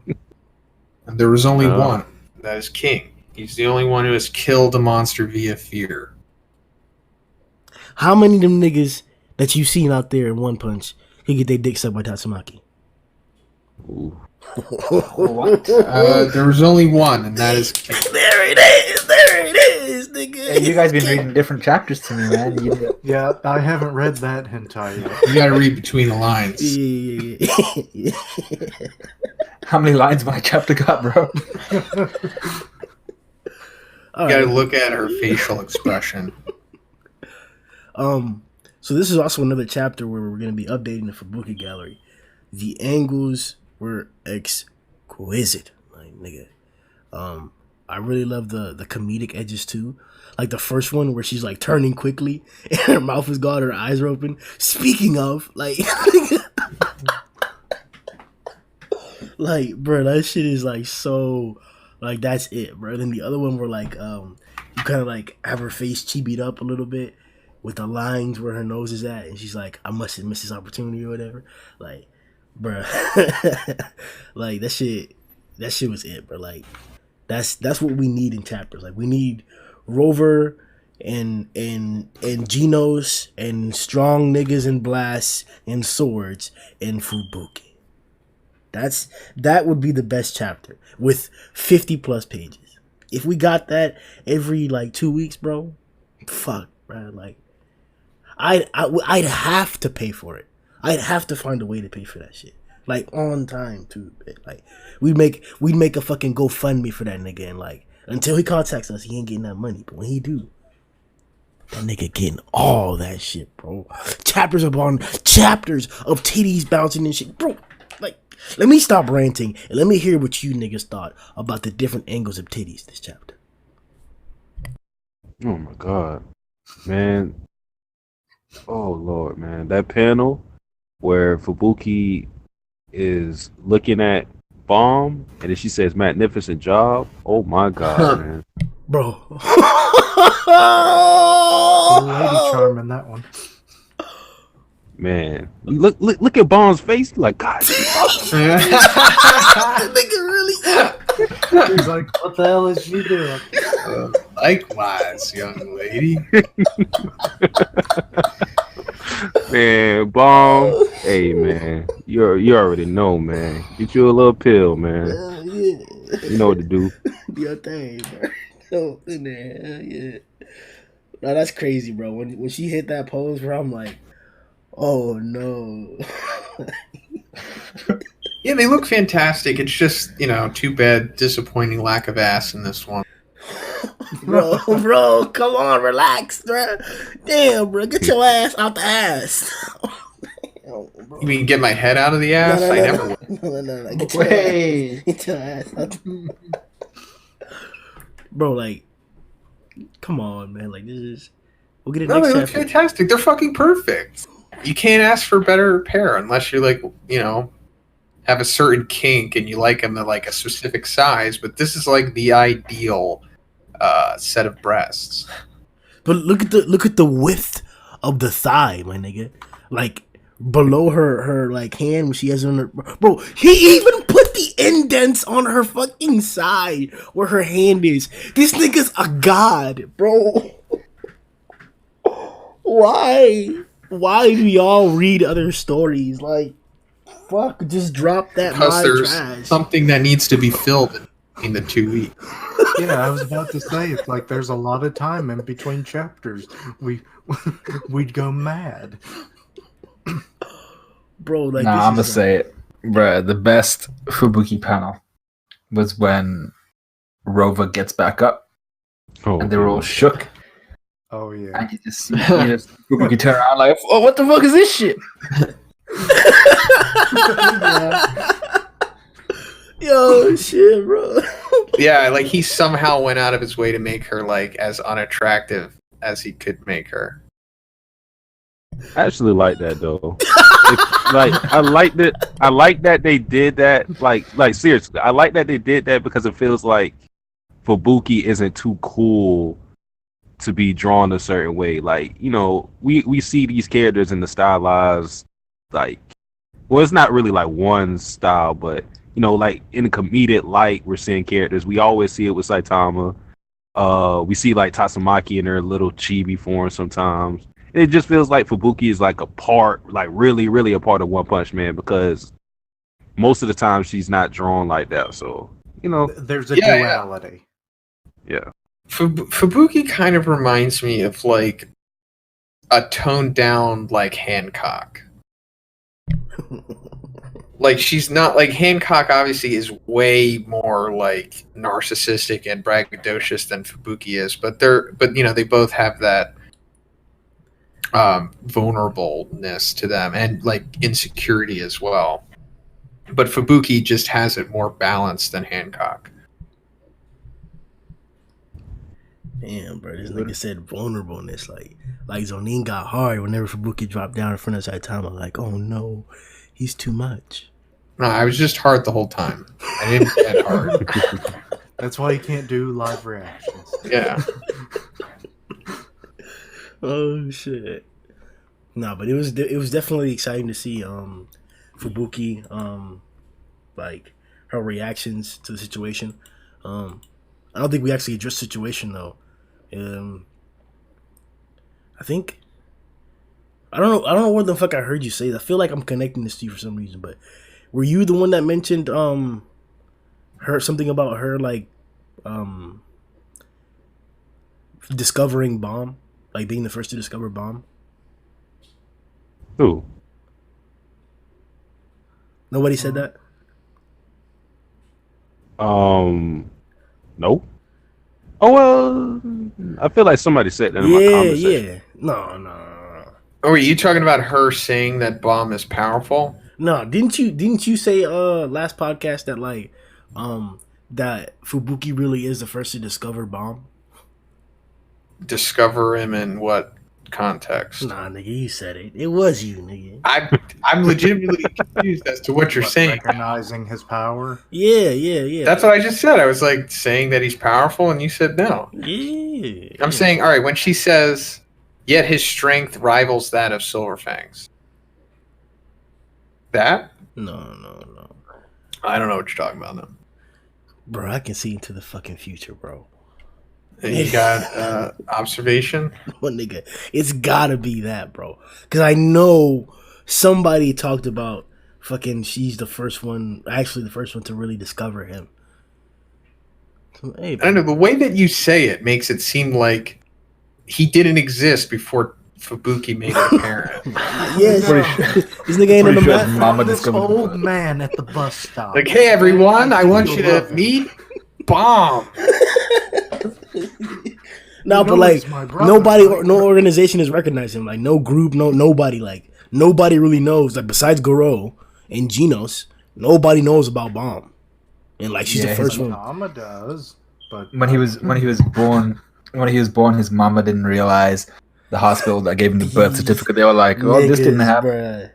there was only one. That is King. He's the only one who has killed a monster via fear. How many of them niggas that you seen out there in One Punch can get their dick sucked by Tatsumaki? What? There was only one, and that is King. There it is, nigga. Hey, you guys been reading different chapters to me, man. Yeah, I haven't read that hentai yet. You gotta read between the lines. Yeah. How many lines my chapter got, bro? You gotta look at her facial expression. So this is also another chapter where we're gonna be updating the Fubuki gallery. The angles were exquisite, like nigga. I really love the comedic edges too. Like the first one where she's like turning quickly and her mouth is gone, her eyes are open. Speaking of, like, like, bro, that shit is like so, like, that's it, bro. Then the other one where like, you kind of like have her face chibied up a little bit with the lines where her nose is at, and she's like, I mustn't miss this opportunity or whatever. Like, bro, like that shit was it, bro. Like, that's what we need in chapters. Like, we need Rover and Genos and strong niggas and blasts and swords and Fubuki. That would be the best chapter with 50 plus pages. If we got that every like 2 weeks, bro, fuck, bro. Like, I'd have to pay for it. I'd have to find a way to pay for that shit. Like, on time too. Like, we'd make a fucking GoFundMe for that nigga, and like, until he contacts us, he ain't getting that money. But when he do, that nigga getting all that shit, bro. Chapters upon chapters of titties bouncing and shit, bro. Like, let me stop ranting and let me hear what you niggas thought about the different angles of titties this chapter. Oh my god, man. Oh lord, man. That panel where Fubuki is looking at Bomb and then she says magnificent job. Oh my god, man. Bro. Lady Charm in that one. Man. Look at Bomb's face. Like, God. That nigga really. He's like, what the hell is she doing? Likewise, young lady. Man, Bomb. Hey, man. You already know, man. Get you a little pill, man. Yeah. You know what to do. Do your thing, bro. Oh, in there, yeah. No, that's crazy, bro. When she hit that pose, bro, I'm like, oh no. Yeah, they look fantastic. It's just, too bad, disappointing lack of ass in this one. bro, come on, relax, bro. Damn, bro, get your ass out the ass. Damn, You mean get my head out of the ass? I never would. No. Get your ass out. Bro, like, come on, man. Like, this is. We'll get it No, next they look chapter. fantastic. They're fucking perfect. You can't ask for a better pair unless you're like, have a certain kink and you like them at like a specific size. But this is like the ideal set of breasts. But look at the width of the thigh, my nigga. Like, below her like hand when she has it on her. Bro, he even put the indents on her fucking side where her hand is. This nigga's a god, bro. Why do y'all read other stories? Like, fuck, just drop that. Because there's trash. something that needs to be filled in the 2 weeks. Yeah, I was about to say, it's like there's a lot of time in between chapters. We'd go mad. Bro, like, Nah, I'm gonna say it, bruh. The best Fubuki panel was when Rover gets back up Oh, and they're all shook. Oh yeah. I can just see Fubuki turn around like, oh, what the fuck is this shit? Yo, shit, bro. Yeah, like he somehow went out of his way to make her like as unattractive as he could make her. I actually like that though. Like I like that. I like that they did that. Like seriously, I like that they did that because it feels like Fubuki isn't too cool to be drawn a certain way. Like, you know, we see these characters in the stylized, like, well, it's not really like one style, but you know, like in the comedic light, we're seeing characters. We always see it with Saitama. We see like Tatsumaki in her little chibi form sometimes. It just feels like Fubuki is like a part, like really, really a part of One Punch Man because most of the time she's not drawn like that. So, you know, There's a Yeah, duality. yeah. Fubuki kind of reminds me of like a toned down like Hancock. Like she's not like Hancock obviously is way more like narcissistic and braggadocious than Fubuki is, but you know, they both have that vulnerableness to them and like insecurity as well. But Fubuki just has it more balanced than Hancock. Damn, bro, this nigga said vulnerableness. Like Zhoniin got hard whenever Fubuki dropped down in front of Saitama. Like, oh no, he's too much. No, I was just hard the whole time. I didn't get hard. That's why you can't do live reactions. Yeah. Oh shit. No, but it was definitely exciting to see Fubuki like her reactions to the situation. I don't think we actually addressed the situation though. I think I don't know what the fuck I heard you say. I feel like I'm connecting this to you for some reason, but were you the one that mentioned her something about her like discovering bomb? Like being the first to discover bomb? Who? Nobody said that? No. Oh well, I feel like somebody said that in my comment section. Yeah. No. Oh, are you talking about her saying that bomb is powerful? No, didn't you say last podcast that like that Fubuki really is the first to discover bomb? Discover him in what context? Nah, nigga, you said it. It was you, nigga. I'm legitimately confused as to what you're saying. Recognizing his power. Yeah. That's what I just said. I was like saying that he's powerful, and you said no. Yeah. I'm saying, all right, when she says, yet his strength rivals that of Silverfang's. That? No. I don't know what you're talking about now. Bro, I can see into the fucking future, bro. And you got observation? What nigga? It's gotta be that, bro. Because I know somebody talked about fucking she's the first one to really discover him. So, hey, I don't know. The way that you say it makes it seem like he didn't exist before Fubuki made it apparent. Yes. This nigga ain't in the Pretty sure map. Mama This discovered old man at the bus stop. Like, hey, everyone, I want you to meet Bomb. No, but like no organization has recognized him. Like no group, nobody. Like nobody really knows. Like besides Goro and Genos, nobody knows about Bomb. And like she's the first one. Mama does, but when he was born, his mama didn't realize the hospital that gave him the birth certificate. They were like, "Oh, this didn't happen." Bruh.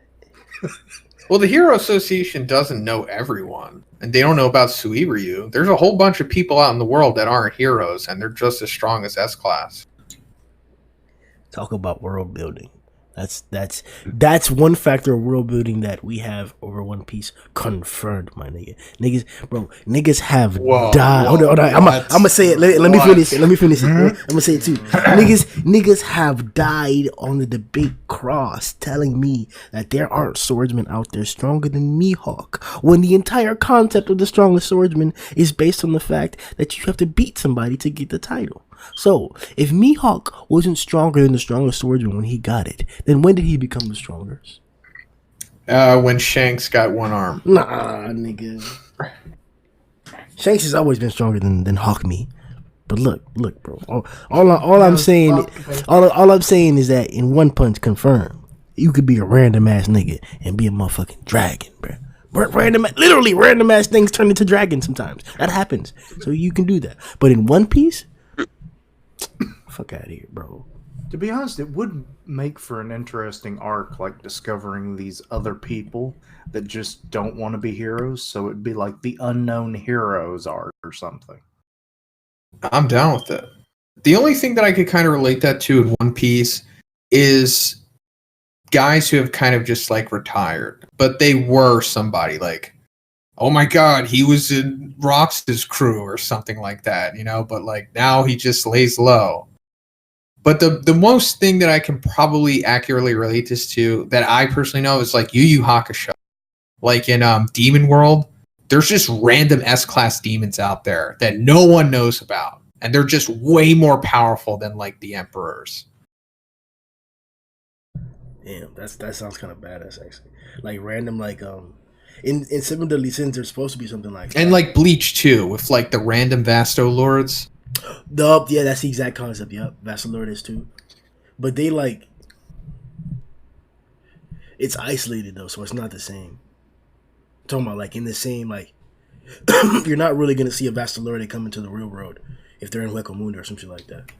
Well, the Hero Association doesn't know everyone, and they don't know about Suiryu. There's a whole bunch of people out in the world that aren't heroes, and they're just as strong as S-Class. Talk about world building. That's one factor of world building that we have over One Piece confirmed, my nigga. Niggas have died. Hold on. I'm gonna say it. Let me finish it. I'm gonna say it too. Niggas have died on the debate cross, telling me that there aren't swordsmen out there stronger than Mihawk, when the entire concept of the strongest swordsman is based on the fact that you have to beat somebody to get the title. So, if Mihawk wasn't stronger than the strongest swordsman when he got it, then when did he become the strongest? When Shanks got one arm. Nah, nigga. Shanks has always been stronger than Hawkme. But look, bro. All I'm saying is that in One Punch confirmed, you could be a random ass nigga and be a motherfucking dragon, bro. Literally random ass things turn into dragons sometimes. That happens. So you can do that. But in One Piece, fuck out of here, bro. To be honest, it would make for an interesting arc, like discovering these other people that just don't want to be heroes. So it'd be like the unknown heroes arc or something. I'm down with it. The only thing that I could kind of relate that to in One Piece is guys who have kind of just like retired, but they were somebody like, oh my god, he was in Rox's crew or something like that, you know, but like now he just lays low. But the most thing that I can probably accurately relate this to that I personally know is like Yu Yu Hakusho. Like in Demon World, there's just random S-class demons out there that no one knows about. And they're just way more powerful than like the emperors. Damn, that sounds kind of badass actually. Like random, like in Seven Deadly Sins, there's supposed to be something like that. And like Bleach too, with like the random Vasto Lords. Yeah, that's the exact concept. Yep, Vasalord is too. But they like, it's isolated though, so it's not the same. I'm talking about like in the same like, you're not really gonna see a Vasalord come into the real world if they're in Hueco Mundo or something like that.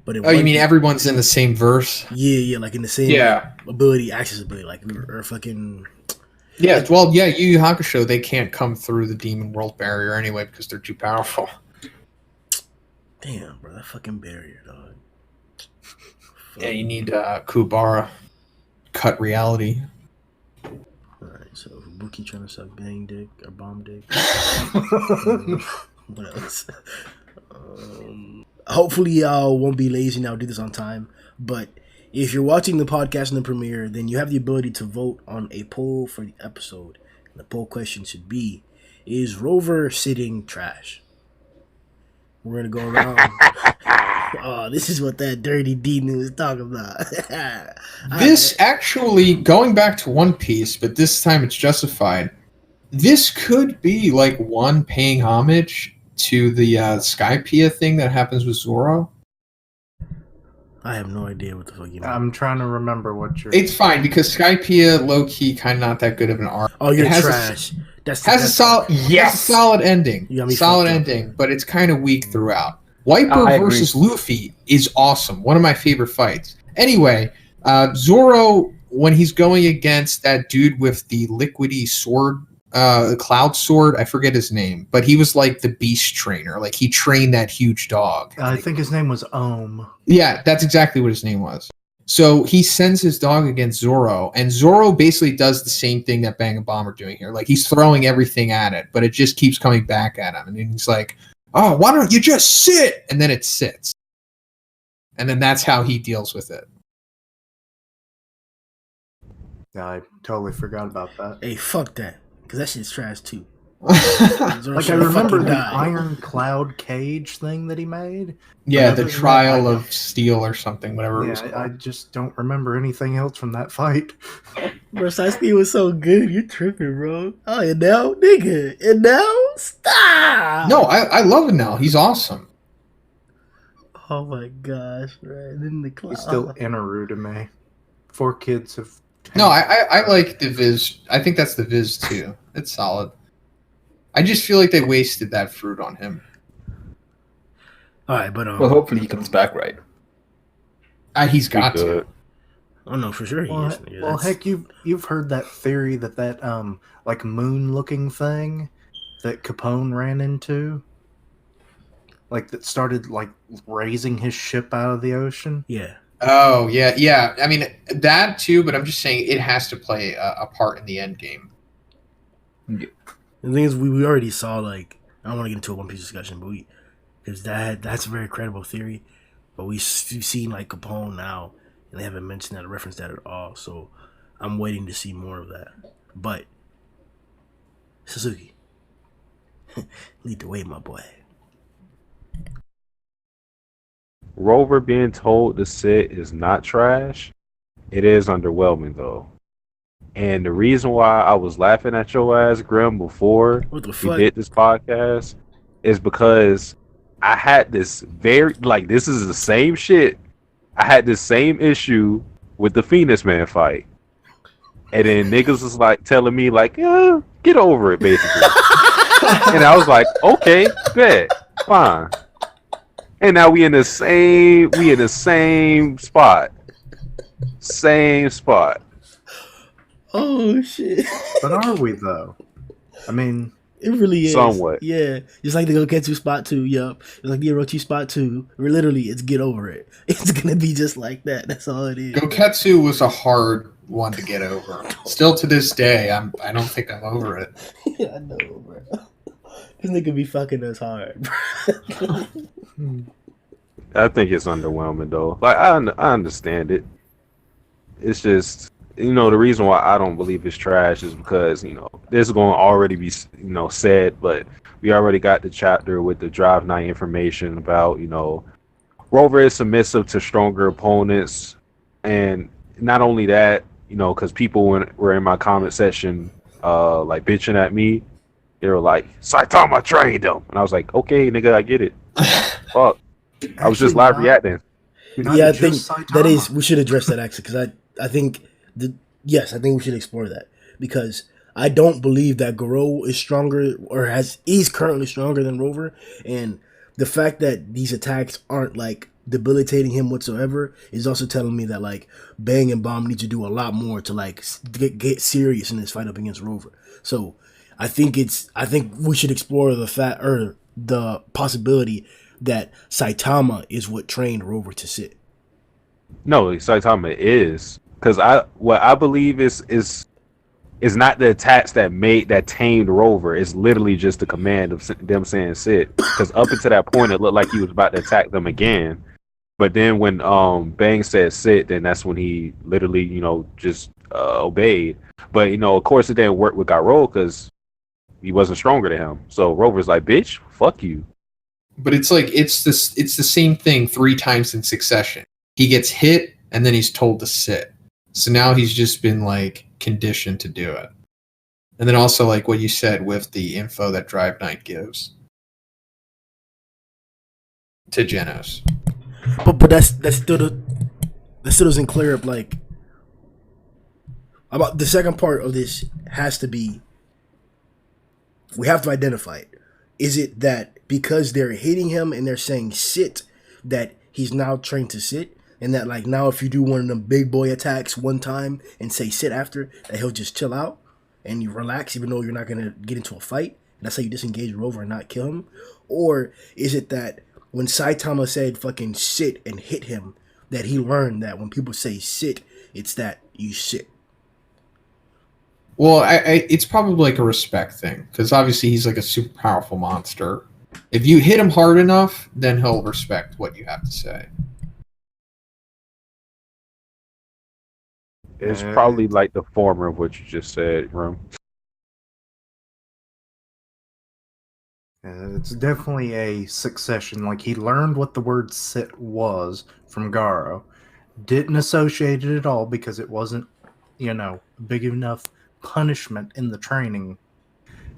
But Oh, you mean everyone's in the same verse? Yeah, like in the same like, ability, accessibility, like or fucking. Yeah, well, yeah, Yu Yu Hakusho, they can't come through the Demon World barrier anyway because they're too powerful. Damn, bro, that fucking barrier, dog. Yeah, you need Kubara. Cut reality. Alright, so Buki trying to suck bang dick or bomb dick. What else? Hopefully y'all won't be lazy and I'll do this on time. But if you're watching the podcast in the premiere, then you have the ability to vote on a poll for the episode. And the poll question should be, is Rover sitting trash? We're gonna go around. Oh, this is what that dirty demon was talking about. This actually, going back to One Piece, but this time it's justified. This could be like one paying homage to the Skypiea thing that happens with Zoro. I have no idea what the fuck you mean. I'm trying to remember what you're... It's fine because Skypiea, low key, kind of not that good of an arc. Oh, you're has trash. Has a solid ending. You got me Solid fucked up. ending, but it's kind of weak throughout. Wiper I agree. versus Luffy is awesome. One of my favorite fights. Anyway, Zoro, when he's going against that dude with the liquidy sword, cloud sword, I forget his name, but he was like the beast trainer. Like he trained that huge dog. I think his name was Ohm. Yeah, that's exactly what his name was. So he sends his dog against Zoro, and Zoro basically does the same thing that Bang and Bomb are doing here. Like he's throwing everything at it, but it just keeps coming back at him. And then he's like, oh, why don't you just sit? And then it sits. And then that's how he deals with it. Yeah, I totally forgot about that. Hey, fuck that. Because that shit's trash too. Like I remember the Iron Cloud cage thing that he made. Yeah, Other the than Trial that, of Steel or something, whatever it was Yeah, called. I just don't remember anything else from that fight. Bro, Satsuki was so good. You're tripping, bro. Oh, and now? Nigga. And now? Stop! No, I love him now. He's awesome. Oh my gosh, right. And then the cloud. He's still Inaru to me. 4 kids have... No, I like the Viz. I think that's the Viz too. It's solid. I just feel like they wasted that fruit on him. Alright, but Well, hopefully he comes back right. He's got to. Good. oh no, for sure he Well, is. Yeah, well that's- heck, you've heard that theory that like moon-looking thing that Capone ran into? Like, that started, like, raising his ship out of the ocean? yeah. Oh yeah. I mean that too, but I'm just saying it has to play a part in the end game. The thing is, we already saw, like, I don't want to get into a One Piece discussion, but because that's a very credible theory, but we've seen, like, Capone now, and they haven't mentioned that or referenced that at all, so I'm waiting to see more of that. But, Satsuki, lead the way, my boy. Rover being told to sit is not trash. It is underwhelming though. And the reason why I was laughing at your ass, Grimm, before What the we fuck? did this podcast is because I had this this is the same shit. I had this same issue with the Phoenix Man fight. And then niggas was like telling me like, yeah, get over it, basically. And I was like, okay, good, fine. And now we in the same spot. Same spot. Oh shit! But are we though? I mean, It really is. Somewhat. Yeah. Just like the Goketsu spot 2, yup. It's like the Orochi spot 2. Literally, it's get over it. It's gonna be just like that. That's all it is. Goketsu was a hard one to get over. Still to this day, I don't think I'm over it. Yeah, I know, bro. This nigga be fucking us hard, bro. I think it's underwhelming though. Like I understand it. It's just the reason why I don't believe it's trash is because this is going to already be said, but we already got the chapter with the Drive Night information about Rover is submissive to stronger opponents, and not only that, because people were in my comment section like bitching at me. They were like, Saitama trained him, and I was like, okay, nigga, I get it. Fuck. I was just live reacting. Yeah, I think that is. We should address that actually, because I think I think we should explore that, because I don't believe that Goro is stronger or he's currently stronger than Rover, and the fact that these attacks aren't like debilitating him whatsoever is also telling me that like Bang and Bomb need to do a lot more to like get serious in this fight up against Rover. So I think we should explore the possibility that Saitama is what trained Rover to sit. No, Saitama is, because what I believe is not the attacks that tamed Rover. It's literally just the command of them saying sit. Because up until that point, it looked like he was about to attack them again. But then when Bang said sit, then that's when he literally just obeyed. But of course it didn't work with Garo because he wasn't stronger than him. So Rover's like, bitch, fuck you. But it's like it's the same thing 3 times in succession. He gets hit and then he's told to sit. So now he's just been like conditioned to do it. And then also like what you said with the info that Drive Night gives to Genos. But that still doesn't clear up like about the second part of this. Has to be, we have to identify it. Is it that because they're hitting him and they're saying sit, that he's now trained to sit, and that like now if you do one of them big boy attacks one time and say sit after, that he'll just chill out and you relax even though you're not going to get into a fight, and that's how you disengage Rover and not kill him? Or is it that when Saitama said fucking sit and hit him, that he learned that when people say sit, it's that you sit? Well, it's probably like a respect thing, because obviously he's like a super powerful monster. If you hit him hard enough, then he'll respect what you have to say. It's probably like the former of what you just said, Grimm. It's definitely a succession. Like, he learned what the word sit was from Garo. Didn't associate it at all because it wasn't, big enough punishment in the training.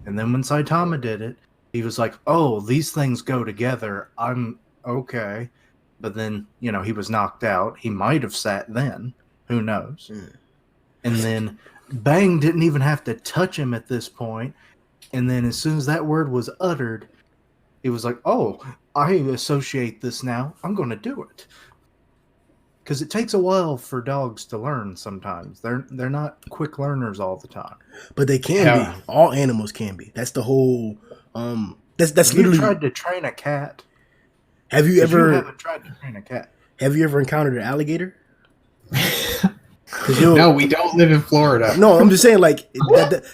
And then when Saitama did it, he was like, oh, these things go together. I'm okay. But then, he was knocked out. He might have sat then. Who knows? And then Bang didn't even have to touch him at this point. And then as soon as that word was uttered, it was like, oh, I associate this now. I'm going to do it. Because it takes a while for dogs to learn sometimes. They're not quick learners all the time. But they can be. All animals can be. That's the whole... That's Have literally... you tried to train a cat? Have you ever... You haven't tried to train a cat. Have you ever encountered an alligator? No, we don't live in Florida. No, I'm just saying, like,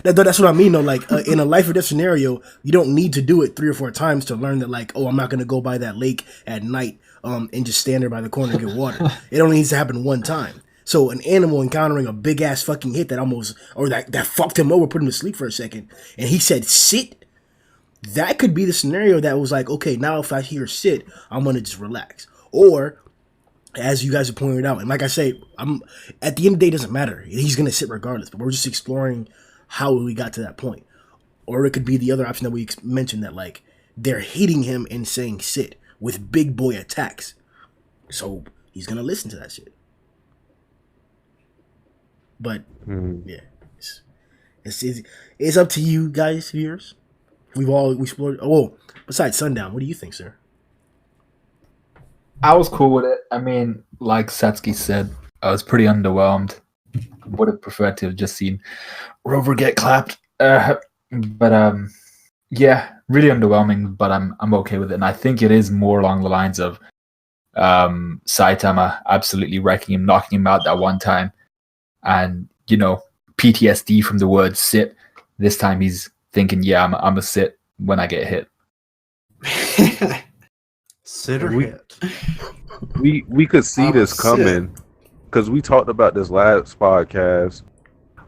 that's what I mean, though. Like, in a life or death scenario, you don't need to do it 3 or 4 times to learn that, like, oh, I'm not going to go by that lake at night and just stand there by the corner and get water. It only needs to happen one time. So an animal encountering a big-ass fucking hit that fucked him over, put him to sleep for a second, and he said, sit, that could be the scenario that was like, okay, now if I hear sit, I'm going to just relax. Or... as you guys have pointed out, and like I say, at the end of the day, it doesn't matter. He's going to sit regardless, but we're just exploring how we got to that point. Or it could be the other option that we mentioned, that like they're hitting him and saying sit with big boy attacks. So he's going to listen to that shit. But Mhm. yeah, it's up to you guys, viewers. We explored. Oh, besides Sundown, what do you think, sir? I was cool with it. I mean, like Satsuki said, I was pretty underwhelmed. Would have preferred to have just seen Rover get clapped. But yeah, really underwhelming. But I'm okay with it, and I think it is more along the lines of Saitama absolutely wrecking him, knocking him out that one time, and PTSD from the word "sit." This time he's thinking, "Yeah, I'm a sit when I get hit." Sit or We- hit. We could see I'm this a coming because we talked about this last podcast.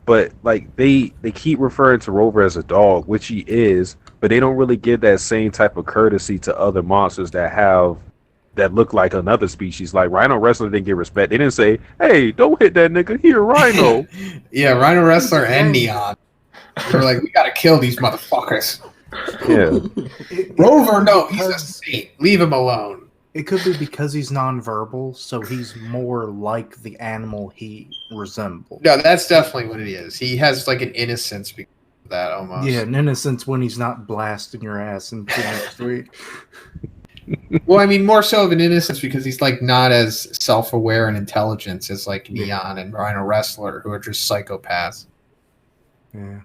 But like they keep referring to Rover as a dog, which he is, but they don't really give that same type of courtesy to other monsters that look like another species. Like Rhino Wrestler didn't get respect. They didn't say, "Hey, don't hit that nigga. He a rhino." Yeah, Rhino Wrestler and Neon. They're like, we gotta kill these motherfuckers. Yeah. Rover, no, he's a saint. Leave him alone. It could be because he's nonverbal, so he's more like the animal he resembles. No, that's definitely what it is. He has like an innocence because of that almost. Yeah, an innocence when he's not blasting your ass until next week. Well, I mean, more so of an innocence because he's like not as self-aware and intelligent as like Neon and Rhino Wrestler, who are just psychopaths. Yeah.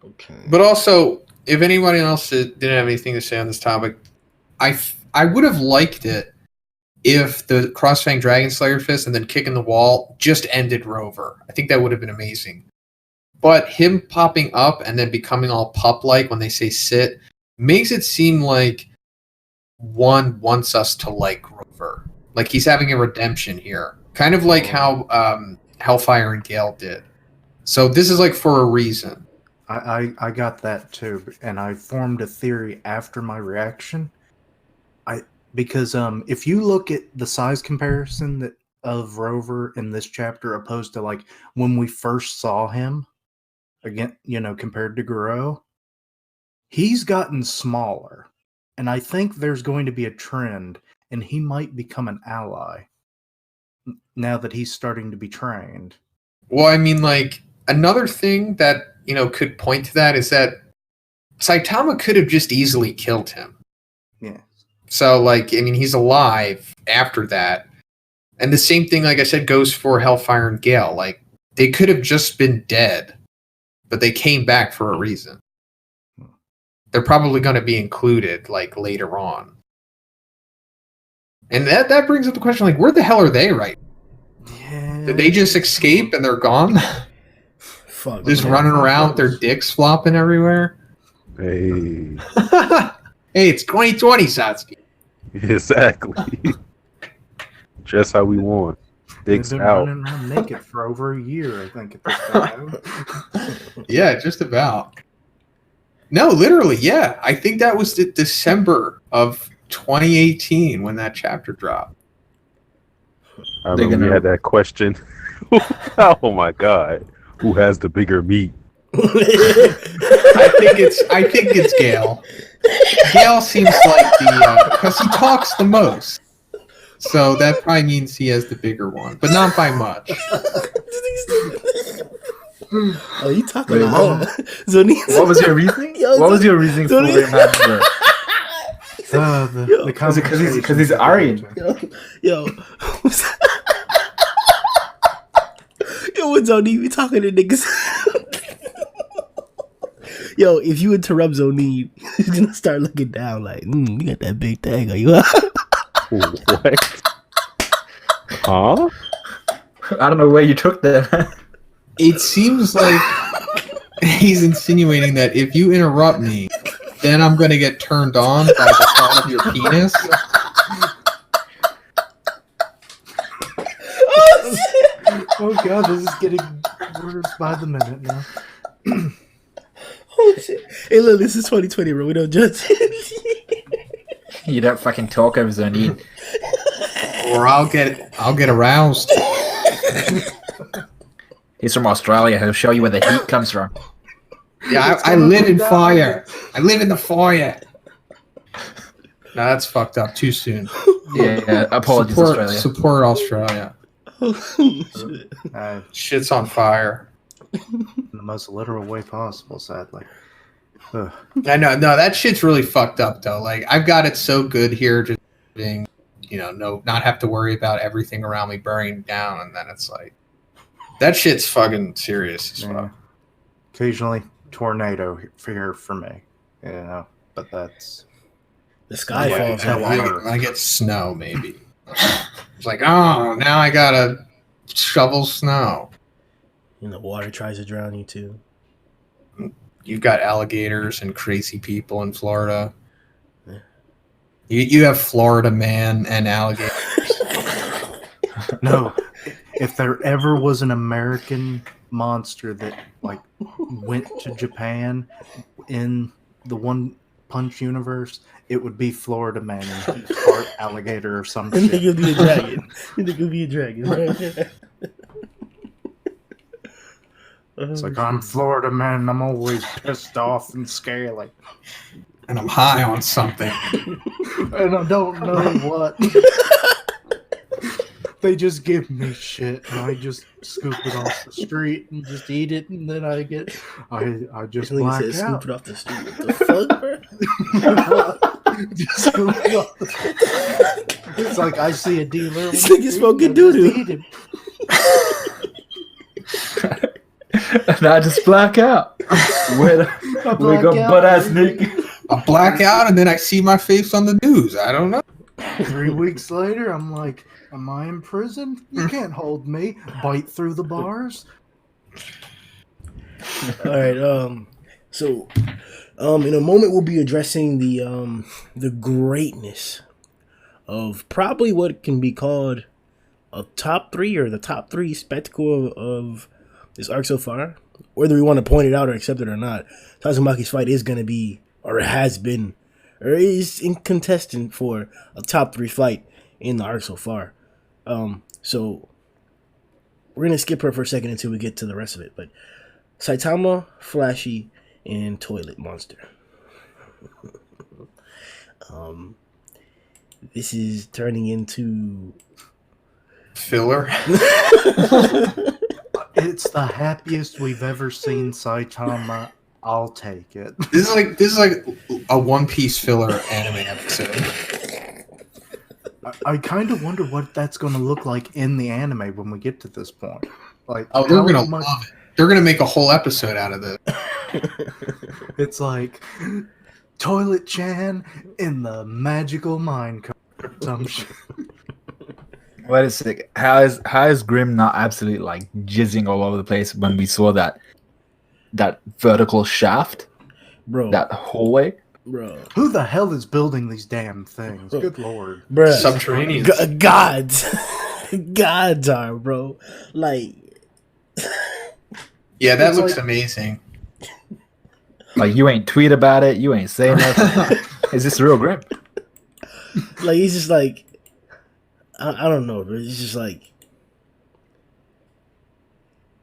Okay. But also, if anyone else didn't have anything to say on this topic, I would have liked it if the Crossfang Dragon Slayer Fist and then kicking the wall just ended Rover. I think that would have been amazing. But him popping up and then becoming all pup-like when they say sit makes it seem like one wants us to like Rover. Like he's having a redemption here. Kind of like how Hellfire and Gale did. So this is like for a reason. I got that too, and I formed a theory after my reaction. Because if you look at the size comparison of Rover in this chapter opposed to like when we first saw him, again, compared to Guro, he's gotten smaller, and I think there's going to be a trend, and he might become an ally now that he's starting to be trained. Well, I mean, like another thing that could point to that is that Saitama could have just easily killed him. Yeah. So, like, I mean, he's alive after that. And the same thing, like I said, goes for Hellfire and Gale. Like, they could have just been dead, but they came back for a reason. They're probably going to be included, like, later on. And that brings up the question, like, where the hell are they right now? Yeah. Did they just escape and they're gone? Fuck. Just running around with their dicks flopping everywhere? Hey. Hey, it's 2020, Satsuki. Exactly. Just how we want. They've Dicks been out. running around naked for over a year, I think, at this time. Yeah, just about. No, literally, yeah. I think that was December of 2018 when that chapter dropped. I remember we had that question. Oh my god. Who has the bigger meat? I think it's Gale. Gale seems like because he talks the most. So that probably means he has the bigger one, but not by much. Oh, you talking Wait, about Zhoniin? What was your reasoning? Yo, What was your reasoning for Zhoniin- it, The Because he's Aryan. Yo, yo, when Zhoniin be talking to niggas. Yo, if you interrupt Zhoniin, he's gonna start looking down like, you got that big thing, are you? What? Huh? I don't know where you took that. It seems like he's insinuating that if you interrupt me, then I'm going to get turned on by the thought of your penis. Oh god, this is getting worse by the minute now. Oh shit! Hey, look, this is 2020, bro. We don't judge. You don't fucking talk over Zhoniin. Or I'll get aroused. He's from Australia. He'll show you where the heat comes from. Yeah, I live in fire. I live in the fire. No, that's fucked up. Too soon. Yeah, apologies, Australia. Support Australia. Shit. Shit's on fire. In the most literal way possible, sadly. Ugh. I know, no, that shit's really fucked up though. Like I've got it so good here, just being, not have to worry about everything around me burning down, and then it's like that shit's fucking serious as fuck. Occasionally, tornado here for me, but that's The sky Yeah, falls. when I get snow, maybe. It's like, oh, now I gotta shovel snow. And the water tries to drown you too. You've got alligators and crazy people in Florida. Yeah. You have Florida man and alligators. no. If there ever was an American monster that like went to Japan in the One Punch universe, it would be Florida man and part alligator or some You think shit. it'll be a dragon? You think it'll be a dragon? Right? It's like, I'm Florida man, I'm always pissed off and scaly. And I'm high on something. And I don't know what. They just give me shit, and I just scoop it off the street and just eat it, and then I just black Said, out. scoop it off the street. What the fuck, bro? Just scoop it off the street. It's like I see a dealer. This nigga smoking doo-doo. And I just black out. With a butt ass naked. I black out and then I see my face on the news. I don't know. 3 weeks later, I'm like, am I in prison? You can't hold me. Bite through the bars. All right. So, in a moment, we'll be addressing the greatness of probably what can be called a top three or the top three spectacle of this arc so far. Whether we want to point it out or accept it or not, Tazumaki's fight is going to be, or has been, or is in contestant for a top three fight in the arc so far. So we're gonna skip her for a second until we get to the rest of it. But Saitama, Flashy, and Toilet Monster. This is turning into Filler. It's the happiest we've ever seen Saitama. I'll take it. This is like a One Piece filler anime episode. I kind of wonder what that's going to look like in the anime when we get to this point. Like, Oh, they're how gonna much- love it. They're gonna make a whole episode out of this. It's like Toilet Chan in the magical mine cart. Some shit. Wait a sec. How is Grimm not absolutely like jizzing all over the place when we saw that vertical shaft, bro. that hallway? Bro, Who the hell is building these damn things? Good lord. bro. Subterranean. Gods, gods are, bro. Like, Yeah, that It's looks like- amazing. Like you ain't tweet about it, you ain't saying nothing. Is this real Grimm? like he's just like, I don't know, bro. It's just like,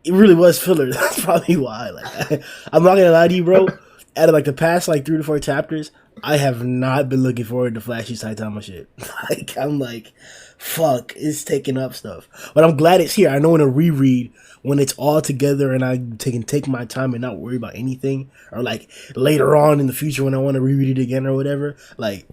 it really was filler. That's probably why. Like, I'm not gonna lie to you, bro. Out of like the past like 3 to 4 chapters, I have not been looking forward to Flashy Saitama shit. Like, I'm like, fuck, it's taking up stuff. But I'm glad it's here. I know in a reread, when it's all together and I can take my time and not worry about anything, or like later on in the future when I want to reread it again or whatever, like,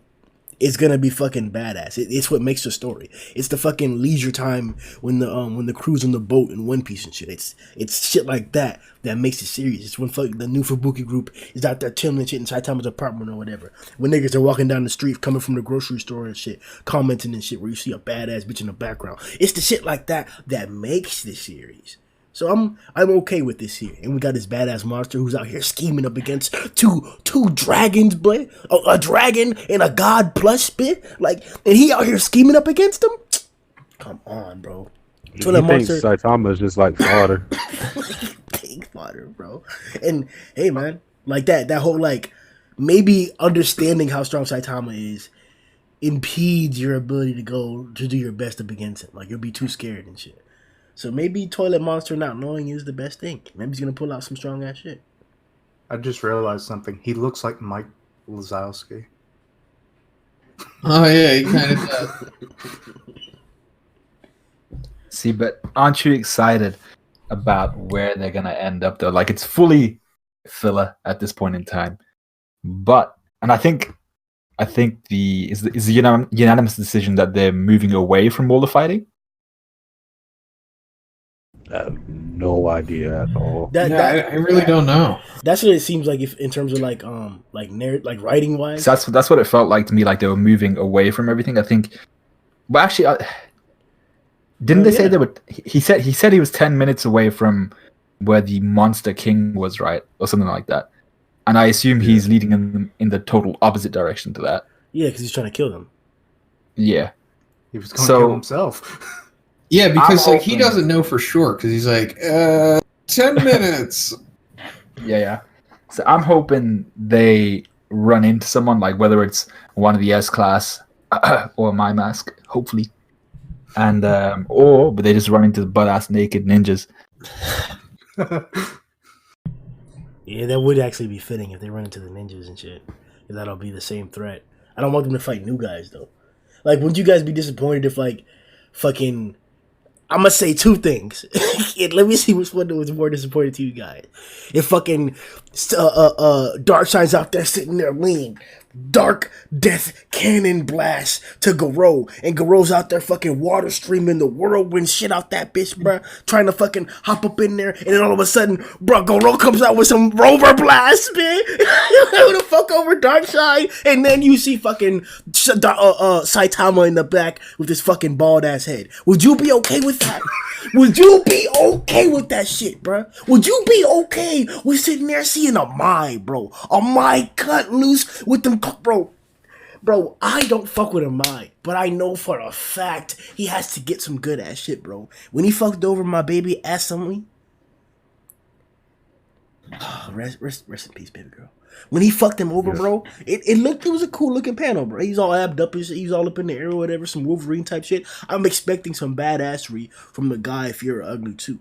it's gonna be fucking badass. It's what makes the story. It's the fucking leisure time when the crew's on the boat in One Piece and shit. It's shit like that makes it serious. It's when fucking the new Fubuki group is out there chilling and shit in Saitama's apartment or whatever. When niggas are walking down the street coming from the grocery store and shit, commenting and shit, where you see a badass bitch in the background. It's the shit like that makes this series. So I'm okay with this here. And we got this badass monster who's out here scheming up against two dragons, boy. A dragon and a god plus bit. Like, and he out here scheming up against them? Come on, bro. He So that thinks monster Saitama is just like fodder. pig fodder, bro. And hey man, like that whole like maybe understanding how strong Saitama is impedes your ability to do your best up against him. Like, you'll be too scared and shit. So maybe Toilet Monster not knowing is the best thing. Maybe he's gonna pull out some strong ass shit. I just realized something. He looks like Mike Wazowski. Oh yeah, he kind of does. See, but aren't you excited about where they're gonna end up though? Like it's fully filler at this point in time. But and I think the unanimous decision that they're moving away from all the fighting. I have no idea at all. I really don't know. That's what it seems like, if in terms of like writing wise. So that's what it felt like to me. Like they were moving away from everything. I think. Well, actually, didn't they say they were? He said he was 10 minutes away from where the Monster King was, right, or something like that. And I assume he's leading in the total opposite direction to that. Yeah, because he's trying to kill them. Yeah, He was going to kill himself. Yeah, because I'm like he hoping- doesn't know for sure because he's like 10 minutes. yeah. So I'm hoping they run into someone, like whether it's one of the S-Class or my mask, hopefully, and but they just run into the butt-ass naked ninjas. Yeah, that would actually be fitting if they run into the ninjas and shit. Because that'll be the same threat. I don't want them to fight new guys though. Like, would you guys be disappointed if like fucking? I'm gonna say two things. Let me see which one was more disappointing to you guys. If fucking Darkshine's out there sitting there lean, dark death cannon blast to Garou, and Garou's out there fucking water streaming the whirlwind shit out that bitch, bruh, trying to fucking hop up in there, and then all of a sudden, bruh, Garou comes out with some Rover blast, man. Who the fuck over Darkshine? And then you see fucking Saitama in the back with his fucking bald ass head. Would you be okay with that? Would you be okay with that shit, bruh? Would you be okay with sitting there seeing a Mai, bro? A Mai cut loose with them, bro, I don't fuck with a Mai, but I know for a fact he has to get some good ass shit, bro. When he fucked over my baby Asami, rest in peace, baby girl. When he fucked him over, bro, it was a cool looking panel, bro. He's all abbed up, he's all up in the air or whatever, some Wolverine type shit. I'm expecting some badassery from the guy if you're ugly too.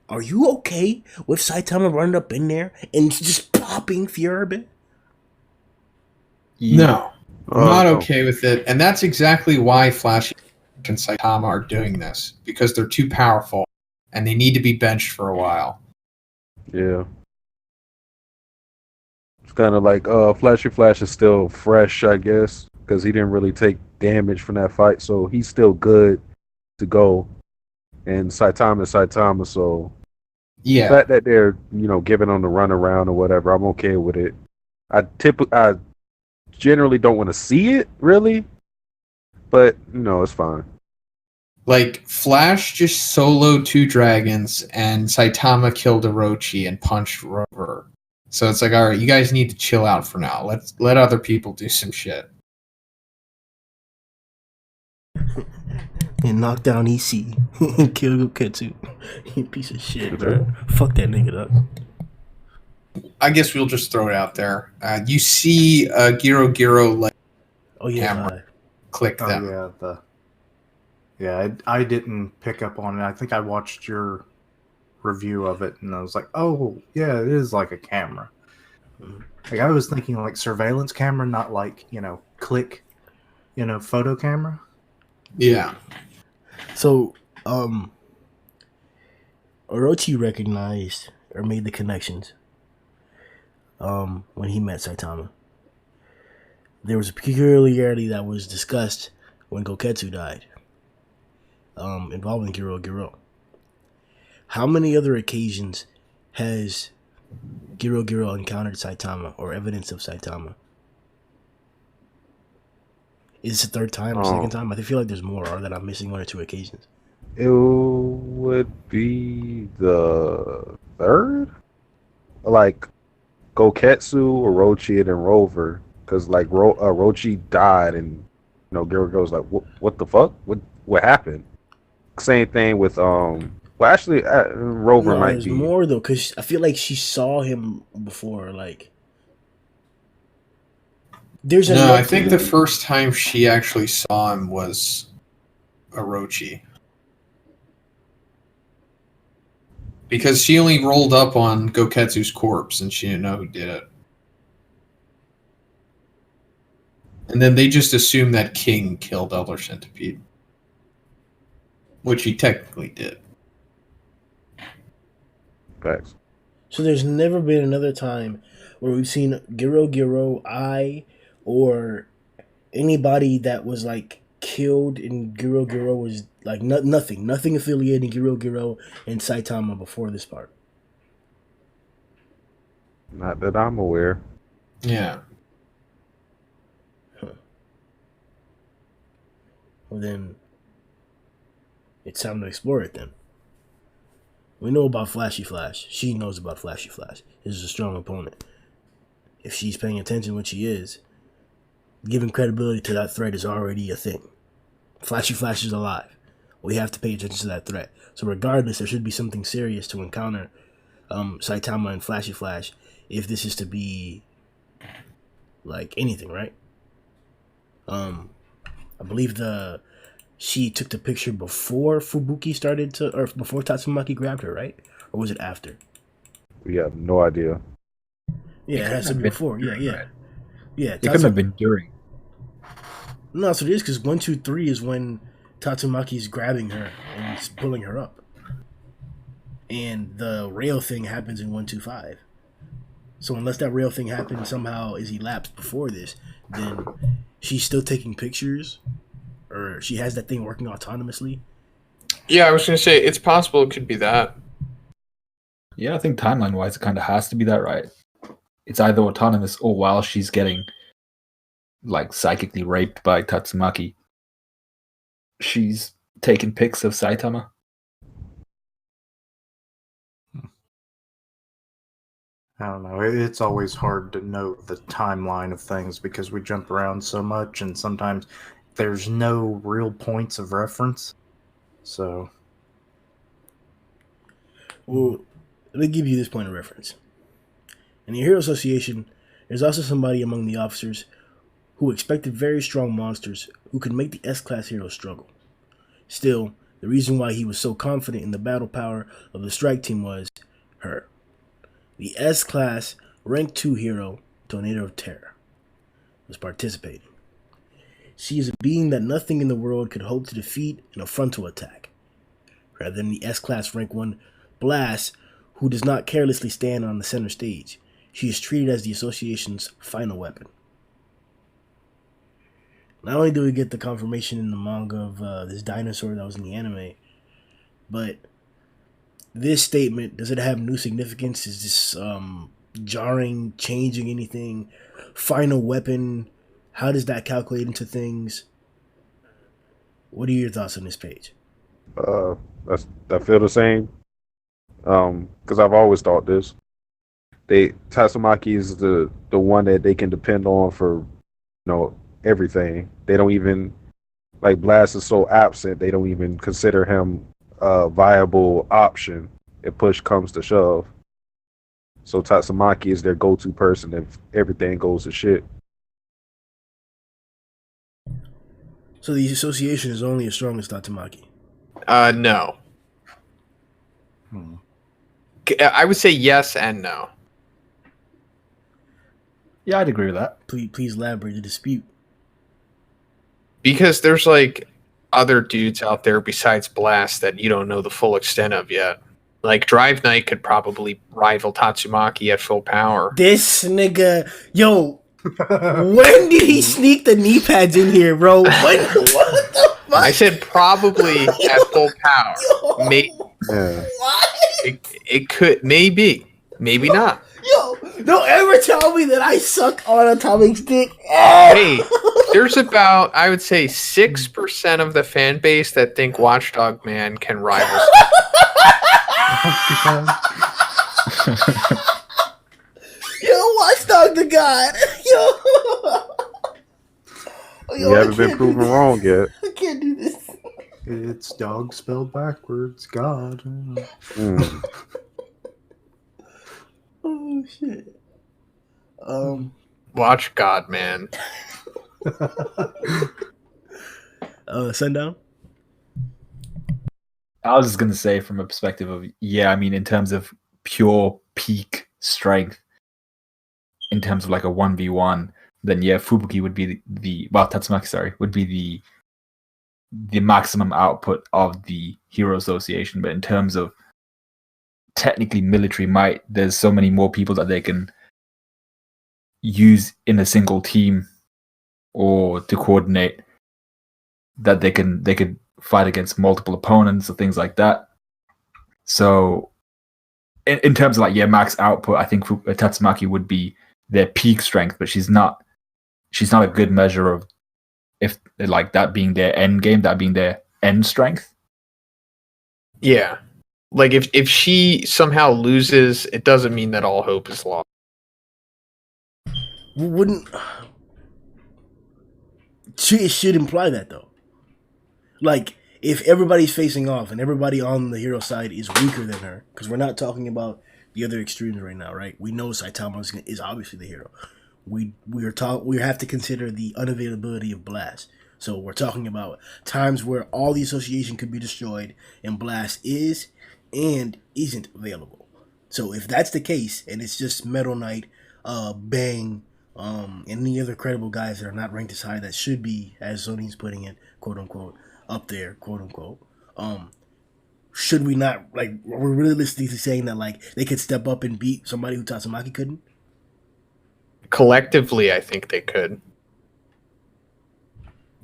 Are you okay with Saitama running up in there and just popping Fierbe? No, I'm Oh, not no. okay with it, and that's exactly why Flash and Saitama are doing this because they're too powerful and they need to be benched for a while. Yeah. It's kind of like Flashy Flash is still fresh, I guess, because he didn't really take damage from that fight, so he's still good to go. And Saitama is Saitama, so the Yeah, fact that they're giving on the runaround or whatever, I'm okay with it. I generally don't want to see it really, but it's fine. like Flash just soloed 2 dragons and Saitama killed Orochi and punched Rover. So it's like, all right, you guys need to chill out for now. Let other people do some shit. And knock down EC and kill Goketsu. You piece of shit, bro. Fuck that nigga up. I guess we'll just throw it out there. You see Giro like Oh yeah, Camera. Click them. I didn't pick up on it. I think I watched your review of it and I was like, oh yeah, it is like a camera. Like I was thinking like surveillance camera, not like click photo camera. Yeah. So, Orochi recognized or made the connections when he met Saitama. There was a peculiarity that was discussed when Goketsu died, involving Giro. How many other occasions has Giro encountered Saitama or evidence of Saitama? Is it the third time or second time? I feel like there's more, or that I'm missing 1 or 2 occasions. It would be the third, like Goketsu, Orochi, and then Rover, because like Orochi died, and Giro like, what the fuck? What happened? Same thing with Well, actually, Rover might there's be more though, because I feel like she saw him before. Like, there's No, I enough- think the first time she actually saw him was Orochi. Because she only rolled up on Goketsu's corpse and she didn't know who did it. And then they just assumed that King killed Elder Centipede. which he technically did. Facts. So there's never been another time where we've seen Giro, or anybody that was like killed in Giro was like nothing affiliating Giro and Saitama before this part. Not that I'm aware. Yeah. Well, then it's time to explore it. Then we know about Flashy Flash. She knows about Flashy Flash. This is a strong opponent. If she's paying attention, which she is, giving credibility to that threat is already a thing. Flashy Flash is alive. We have to pay attention to that threat. So regardless, there should be something serious to encounter Saitama and Flashy Flash if this is to be like anything, right? I believe she took the picture before Fubuki started to, or before Tatsumaki grabbed her, right? Or was it after? We have no idea. Yeah, it has to be before. Yeah. It couldn't have been during. No, so it is because 1, 2, 3 is when Tatsumaki's grabbing her and he's pulling her up, and the rail thing happens in 1, 2, 5. So unless that rail thing happened somehow is elapsed before this, then she's still taking pictures, or she has that thing working autonomously. Yeah, I was going to say, it's possible it could be that. Yeah, I think timeline-wise, it kind of has to be that, right? It's either autonomous or while she's getting, like, psychically raped by Tatsumaki, she's taking pics of Saitama. I don't know. It's always hard to know the timeline of things because we jump around so much, and sometimes there's no real points of reference. So, Well, let me give you this point of reference. In the Hero Association, there's also somebody among the officers who expected very strong monsters who could make the S-Class heroes struggle. Still, the reason why he was so confident in the battle power of the strike team was her. The S-Class rank 2 hero, Tornado of Terror, was participating. She is a being that nothing in the world could hope to defeat in a frontal attack, rather than the S-Class rank 1 Blast, who does not carelessly stand on the center stage. She is treated as the association's final weapon. Not only do we get the confirmation in the manga of this dinosaur that was in the anime, but this statement, does it have new significance? Is this jarring, changing anything? Final weapon, how does that calculate into things? What are your thoughts on this page? I feel the same. Because I've always thought this. Tatsumaki is the one that they can depend on for, everything. They don't even, like, Blast is so absent, they don't even consider him a viable option if push comes to shove. So Tatsumaki is their go-to person if everything goes to shit. So the association is only as strong as Tatsumaki? No. I would say yes and no. Yeah, I'd agree with that. Please elaborate the dispute. Because there's, like, other dudes out there besides Blast that you don't know the full extent of yet. Like, Drive Knight could probably rival Tatsumaki at full power. This nigga, yo, when did he sneak the knee pads in here, bro? What the fuck? I said probably at full power. Yeah. It could, maybe not. Yo, don't ever tell me that I suck on Atomic Stick. Hey, there's about, I would say, 6% of the fan base that think Watchdog Man can rival. Yo, Watchdog the God. Yo, You haven't been proven wrong yet. I can't do this. it's dog spelled backwards. God. Mm. Oh shit. Watch God, man. Sundown. I was just going to say from a perspective of, in terms of pure peak strength, in terms of like a 1v1, then Fubuki would be Tatsumaki, would be the maximum output of the Hero Association, but in terms of technically military might, there's so many more people that they can use in a single team or to coordinate that they could fight against multiple opponents or things like that. So in terms of max output, I think Tatsumaki would be their peak strength, but she's not a good measure of if that being their end game, that being their end strength. Yeah. Like if she somehow loses, it doesn't mean that all hope is lost. Wouldn't it should imply that though? Like if everybody's facing off and everybody on the hero side is weaker than her, because we're not talking about the other extremes right now, right? We know Saitama is obviously the hero. We have to consider the unavailability of Blast. So we're talking about times where all the association could be destroyed and Blast is and isn't available. So if that's the case and it's just Metal Knight, Bang, and any other credible guys that are not ranked as high that should be, as Zhoniin's putting it, quote unquote, up there, quote unquote, should we not, we're realistically saying that they could step up and beat somebody who Tatsumaki couldn't? Collectively, I think they could.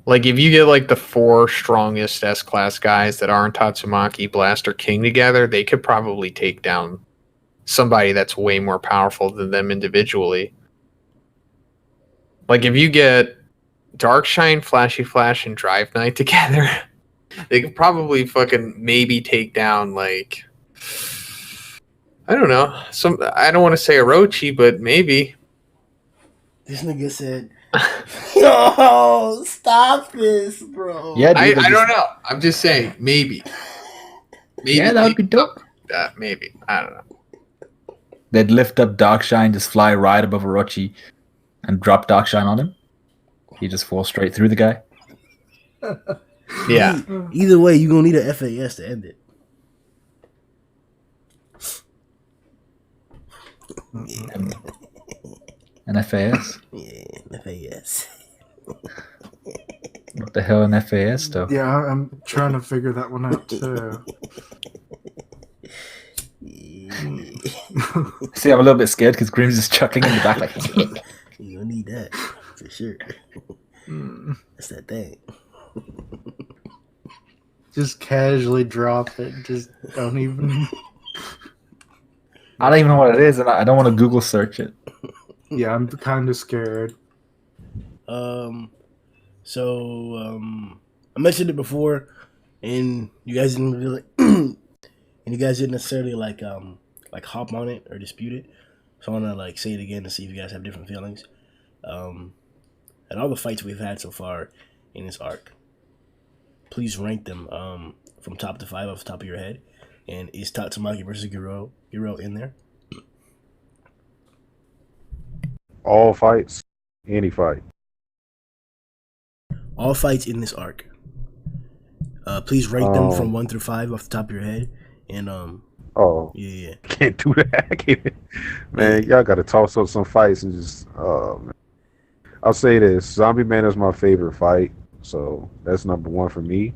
If you get the 4 strongest S-class guys that aren't Tatsumaki, Blast, or King together, they could probably take down somebody that's way more powerful than them individually. If you get Darkshine, Flashy Flash, and Drive Knight together, they could probably fucking maybe take down I don't know, I don't want to say Orochi, but maybe. This nigga said, "Yo, stop this, bro." Yeah, I don't know. I'm just saying, maybe. Yeah, that would be dope. Maybe. I don't know. They'd lift up Darkshine, just fly right above Orochi, and drop Darkshine on him. He just falls straight through the guy. Yeah. Either way, you're gonna need a FAS to end it. An FAS? Yeah, FAS. What the hell an FAS though? Yeah, I'm trying to figure that one out too. See, I'm a little bit scared because Grimm's just chuckling in the back You gonna need that for sure. That's that thing. Just casually drop it. Just don't even. I don't even know what it is, and I don't want to Google search it. Yeah, I'm kind of scared. So I mentioned it before, and you guys didn't really, and you guys didn't necessarily hop on it or dispute it. So I want to say it again to see if you guys have different feelings. And all the fights we've had so far in this arc, please rank them from top to 5 off the top of your head. And is Tatsumaki versus Giro in there? All fights, any fight. All fights in this arc. Please rank them from 1 through 5 off the top of your head. And yeah. Can't do that. I can't. Man, y'all got to toss up some fights and just. Man. I'll say this: Zombie Man is my favorite fight, so that's number 1 for me.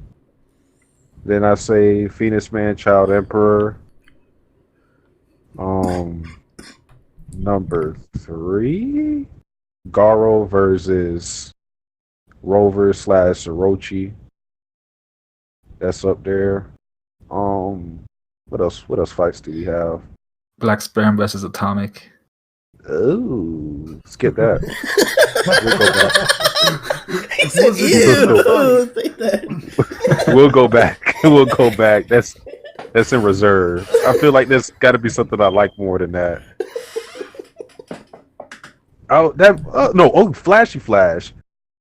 Then I say Phoenix Man, Child Emperor. Number 3, Garo versus Rover / Orochi. That's up there. What else? What else fights do we have? Black Sperm versus Atomic. Oh, skip that. He said, "Ew." Take that. We'll go back. We'll go back. That's in reserve. I feel like there's got to be something I like more than that. Flashy Flash.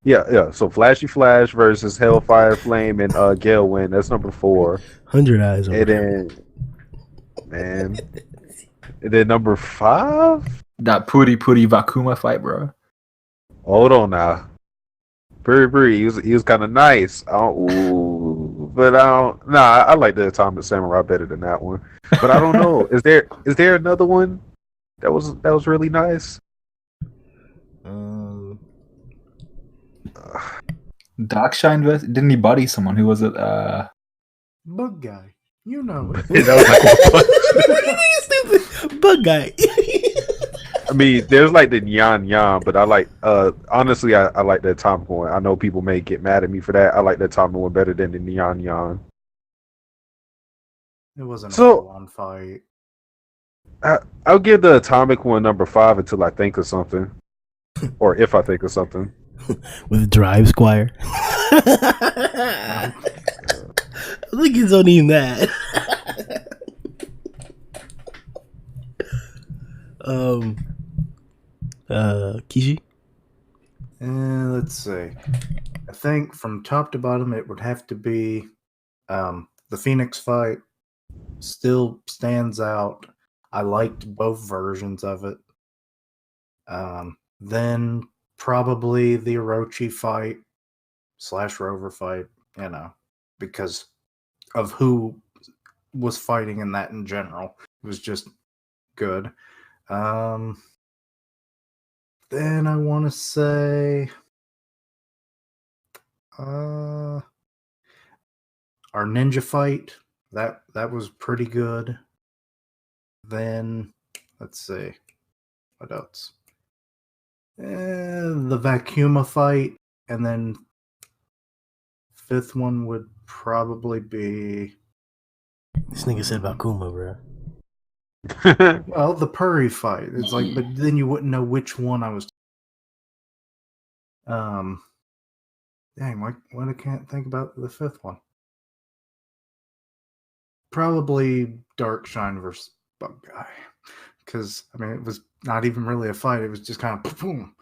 Yeah. So Flashy Flash versus Hellfire Flame and Gale Wind. That's number 4. 100 eyes on and then number 5. That Puri Vakuma fight, bro. Hold on now. Puri, he was kind of nice. I like the Atomic Samurai better than that one. But I don't know. Is there another one that was really nice? Darkshine didn't he body someone? Who was it? Bug guy. You know it. That was like Stupid bug guy. I mean, there's like the Nyan Yan, but I like honestly I like the atomic one. I know people may get mad at me for that. I like the atomic one better than the Nyan Yan. It wasn't a So- full-on fight. I'll give the atomic one number 5 until I think of something. Or if I think of something. With Drive Squire. I think it's not even that. Kishi? Let's see. I think from top to bottom, it would have to be the Phoenix fight. Still stands out. I liked both versions of it. Then probably the Orochi fight / Rover fight, because of who was fighting in that in general. It was just good. Then I want to say our ninja fight, that was pretty good. Then let's see, what else? The Vacuuma fight, and then fifth one would probably be This nigga said Bakuma, bro. well, the Purry fight. It's like, but then you wouldn't know which one I was. Dang, why I can't think about the fifth one? Probably Darkshine versus Bug Guy, because I mean it was not even really a fight. It was just kind of boom.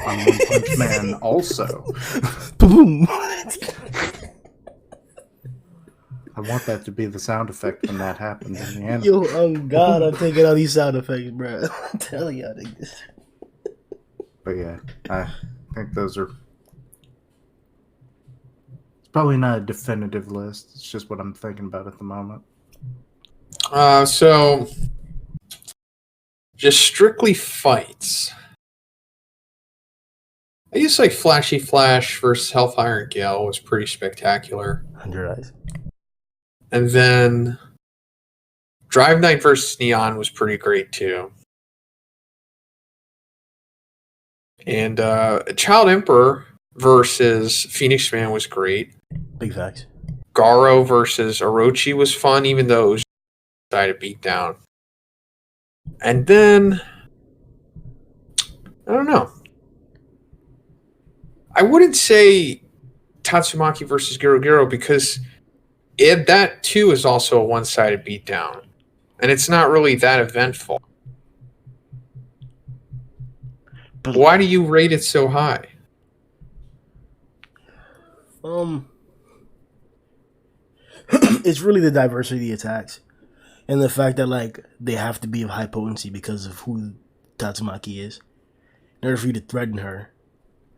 On One Punch Man, also. Boom. I want that to be the sound effect when that happens in the anime. Yo, oh God, I'm taking all these sound effects, bro. I'm telling y'all niggas. But yeah, I think those are. It's probably not a definitive list. It's just what I'm thinking about at the moment. So just strictly fights. I guess like Flashy Flash versus Hellfire and Gale was pretty spectacular. 100 eyes. And then Drive Knight versus Neon was pretty great too. And Child Emperor versus Phoenix Man was great. Big facts. Garo versus Orochi was fun, even though it was decided to beat down. And then I don't know. I wouldn't say Tatsumaki versus Gero Gero because that too is also a one-sided beatdown, and it's not really that eventful. But Why do you rate it so high? It's really the diversity of the attacks, and the fact that like they have to be of high potency because of who Tatsumaki is. In order for you to threaten her,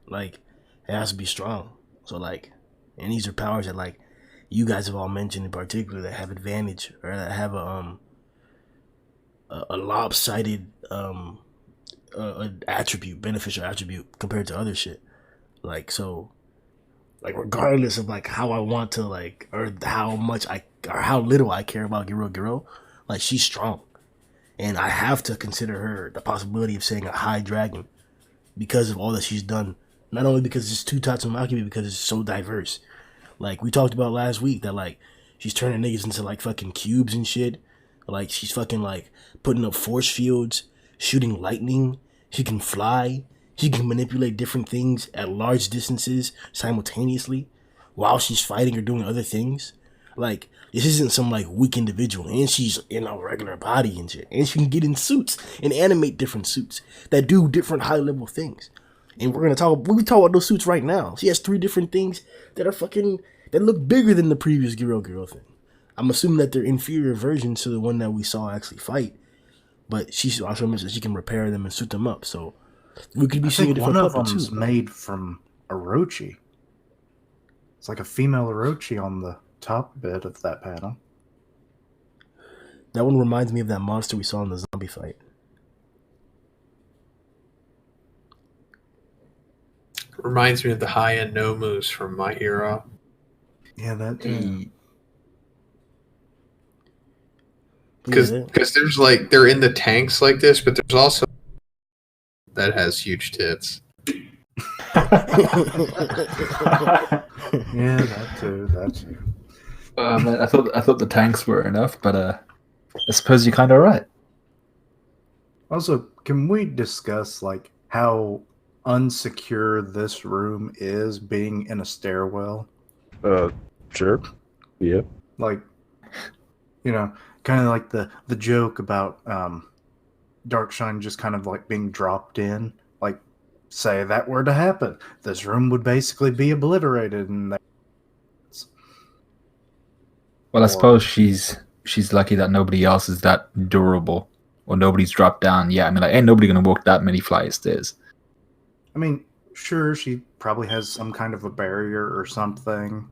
like it has to be strong. So like, and these are powers that like you guys have all mentioned in particular that have advantage or that have a lopsided attribute, beneficial attribute compared to other shit. Like so, like regardless of like how I want to like or how much I or how little I care about Gero Gero, like she's strong, and I have to consider her the possibility of saying a high dragon because of all that she's done. Not only because it's two Tatsumaki, but because it's so diverse. Like we talked about last week, that like she's turning niggas into like fucking cubes and shit. Like she's fucking like putting up force fields, shooting lightning. She can fly. She can manipulate different things at large distances simultaneously while she's fighting or doing other things. Like this isn't some like weak individual, and she's in a regular body and shit. And she can get in suits and animate different suits that do different high level things. And we talk about those suits right now. She has 3 different things that are fucking that look bigger than the previous Gero Gero thing. I'm assuming that they're inferior versions to the one that we saw actually fight. But she also mentioned she can repair them and suit them up. So we could be seeing a different one of puppet them's too. made from Orochi. It's like a female Orochi on the top bit of that panel. That one reminds me of that monster we saw in the zombie fight. Reminds me of the high-end Nomus from My Hero. Yeah, that too. Because there's like, they're in the tanks like this, but there's also that has huge tits. Yeah, that too. That too. Man, I thought the tanks were enough, but I suppose you're kind of right. Also, can we discuss like how unsecure this room is, being in a stairwell? Sure. Yeah. Like, you know, kind of like the joke about Darkshine just kind of like being dropped in. Like, say that were to happen, this room would basically be obliterated. And Well, I suppose she's lucky that nobody else is that durable, or nobody's dropped down. Yeah, I mean, like, ain't nobody gonna walk that many flight of stairs. I mean, sure, she probably has some kind of a barrier or something,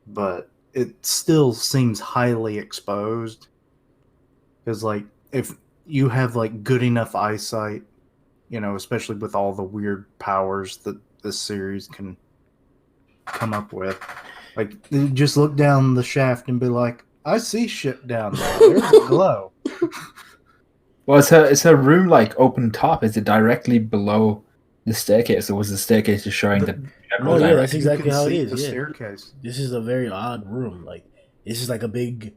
but it still seems highly exposed. Because, like, if you have like good enough eyesight, you know, especially with all the weird powers that this series can come up with, like, you just look down the shaft and be like, I see shit down there. There's a glow. Well, is her room like open top? Is it directly below the staircase, or was the staircase just showing the general No, yeah, direction? that's exactly how it see is. the Yeah. staircase. This is a very odd room. Like, this is like a big,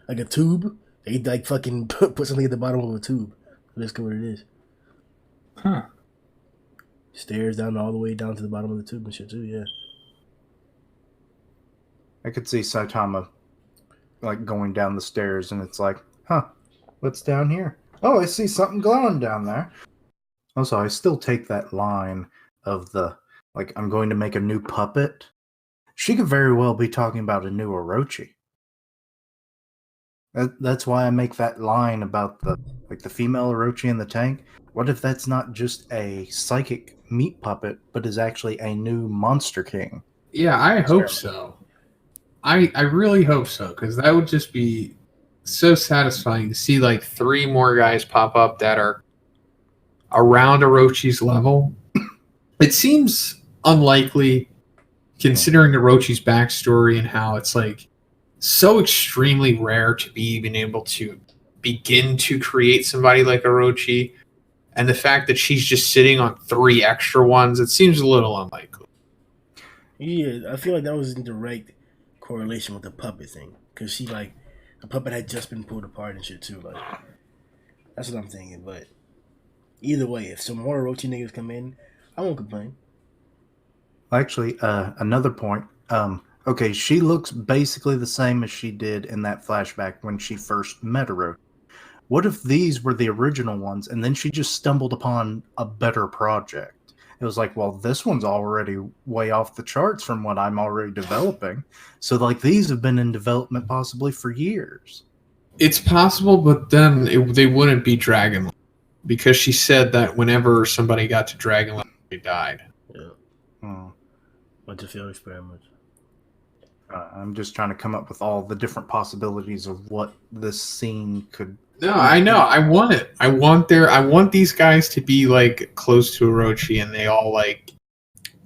like a tube. They like fucking put something at the bottom of a tube. That's what it is. Huh. Stairs down all the way down to the bottom of the tube and shit too. Yeah. I could see Saitama like going down the stairs, and it's like, huh, what's down here? Oh, I see something glowing down there. Also, I still take that line of the, like, I'm going to make a new puppet. She could very well be talking about a new Orochi. That's why I make that line about the female Orochi in the tank. What if that's not just a psychic meat puppet, but is actually a new Monster King? Yeah, I hope so. I really hope so, because that would just be so satisfying to see like 3 more guys pop up that are around Orochi's level. It seems unlikely, considering Orochi's backstory and how it's like so extremely rare to be even able to begin to create somebody like Orochi, and the fact that she's just sitting on 3 extra ones, it seems a little unlikely. Yeah, I feel like that was in direct correlation with the puppet thing, because she like the puppet had just been pulled apart and shit too. Like, that's what I'm thinking. But either way, if some more Orochi niggas come in, I won't complain. Actually, another point. Okay, she looks basically the same as she did in that flashback when she first met Orochi. What if these were the original ones, and then she just stumbled upon a better project? It was like, well, this one's already way off the charts from what I'm already developing. So, like, these have been in development possibly for years. It's possible, but then they wouldn't be Dragon, because she said that whenever somebody got to Dragon level, they died. Yeah. Bunch of failed experiments. I'm just trying to come up with all the different possibilities of what this scene could. No, I know. I want it. I want these guys to be like close to Orochi, and they all like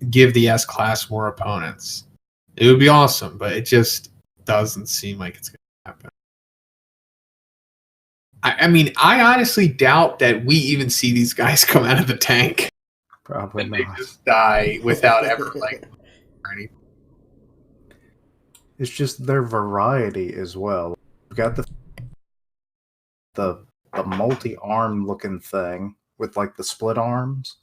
give the S class more opponents. It would be awesome, but it just doesn't seem like it's gonna happen. I mean, I honestly doubt that we even see these guys come out of the tank. Probably And not. they just die without ever like or anything. It's just their variety as well. You've got the multi-arm looking thing with like the split arms.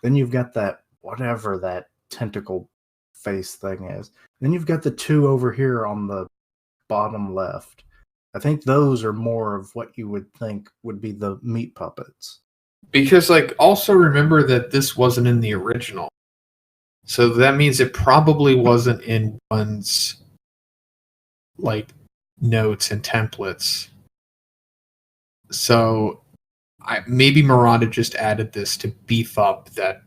Then you've got that whatever that tentacle face thing is. Then you've got the 2 over here on the bottom left. I think those are more of what you would think would be the meat puppets. Because like also remember that this wasn't in the original. So that means it probably wasn't in one's like notes and templates. So maybe Murata just added this to beef up the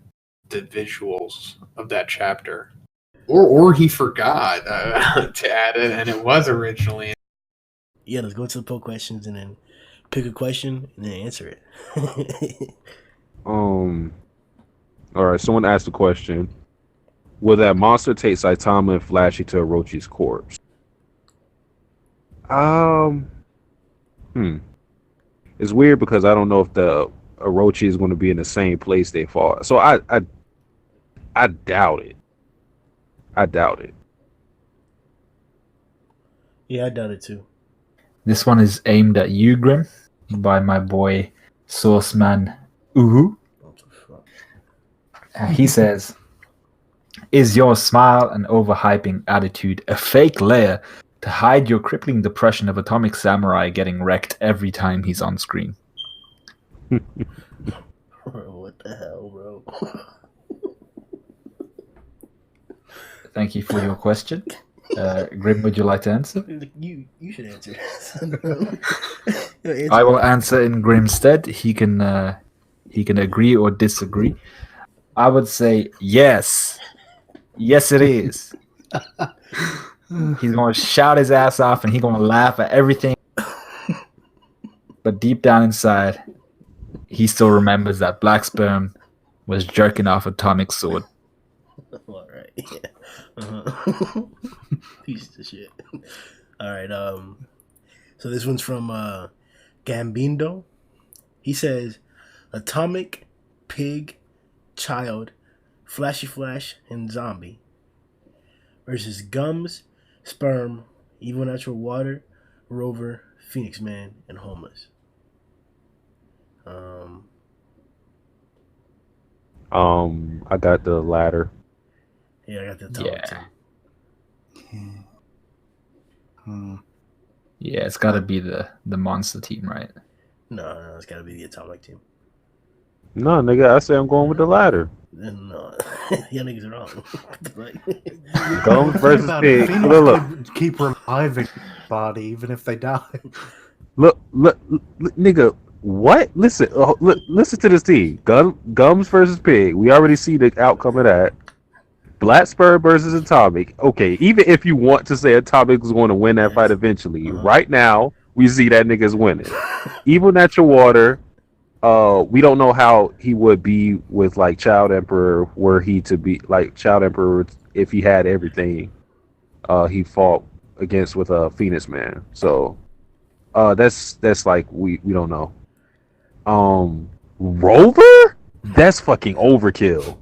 visuals of that chapter, or he forgot to add it, and it was originally. Yeah, let's go to the poll questions and then pick a question and then answer it. All right. Someone asked a question. will that monster take Saitama and Flashy to Orochi's corpse? It's weird because I don't know if the Orochi is going to be in the same place they fought. So I doubt it. I doubt it. Yeah, I doubt it too. This one is aimed at you, Grimm, by my boy Sourceman Uhu. What the fuck? He says, "Is your smile and overhyping attitude a fake layer to hide your crippling depression of Atomic Samurai getting wrecked every time he's on screen?" Bro, what the hell, bro? Thank you for your question. Grimm, would you like to answer? You should answer. I will answer in Grimm's stead. He can agree or disagree. I would say yes. Yes, it is. He's going to shout his ass off and he's going to laugh at everything. But deep down inside, he still remembers that Black Sperm was jerking off Atomic Sword. All right. Yeah. Uh-huh. Piece of shit. All right. So this one's from Gambindo. He says, Atomic, Pig, Child, Flashy Flash, and Zombie versus Gums, Sperm, Evil Natural Water, Rover, Phoenix Man, and Homeless. I got the latter. Yeah, I got the top too. Yeah, it's got to be the monster team, right? No, it's got to be the Atomic team. No, nigga, I say I'm going with the latter. No, y'all niggas are wrong. Gums versus Pig. Phoenix Look. could keep reviving body even if they die. Look, nigga. What? Listen to this team. Gums versus Pig. We already see the outcome of that. Black Spur versus Atomic. Okay, even if you want to say Atomic is going to win that fight eventually, right now we see that nigga's winning. Evil Natural Water. We don't know how he would be with like Child Emperor, were he to be like Child Emperor if he had everything. He fought against with a Phoenix Man. So, that's like we don't know. Rover? That's fucking overkill.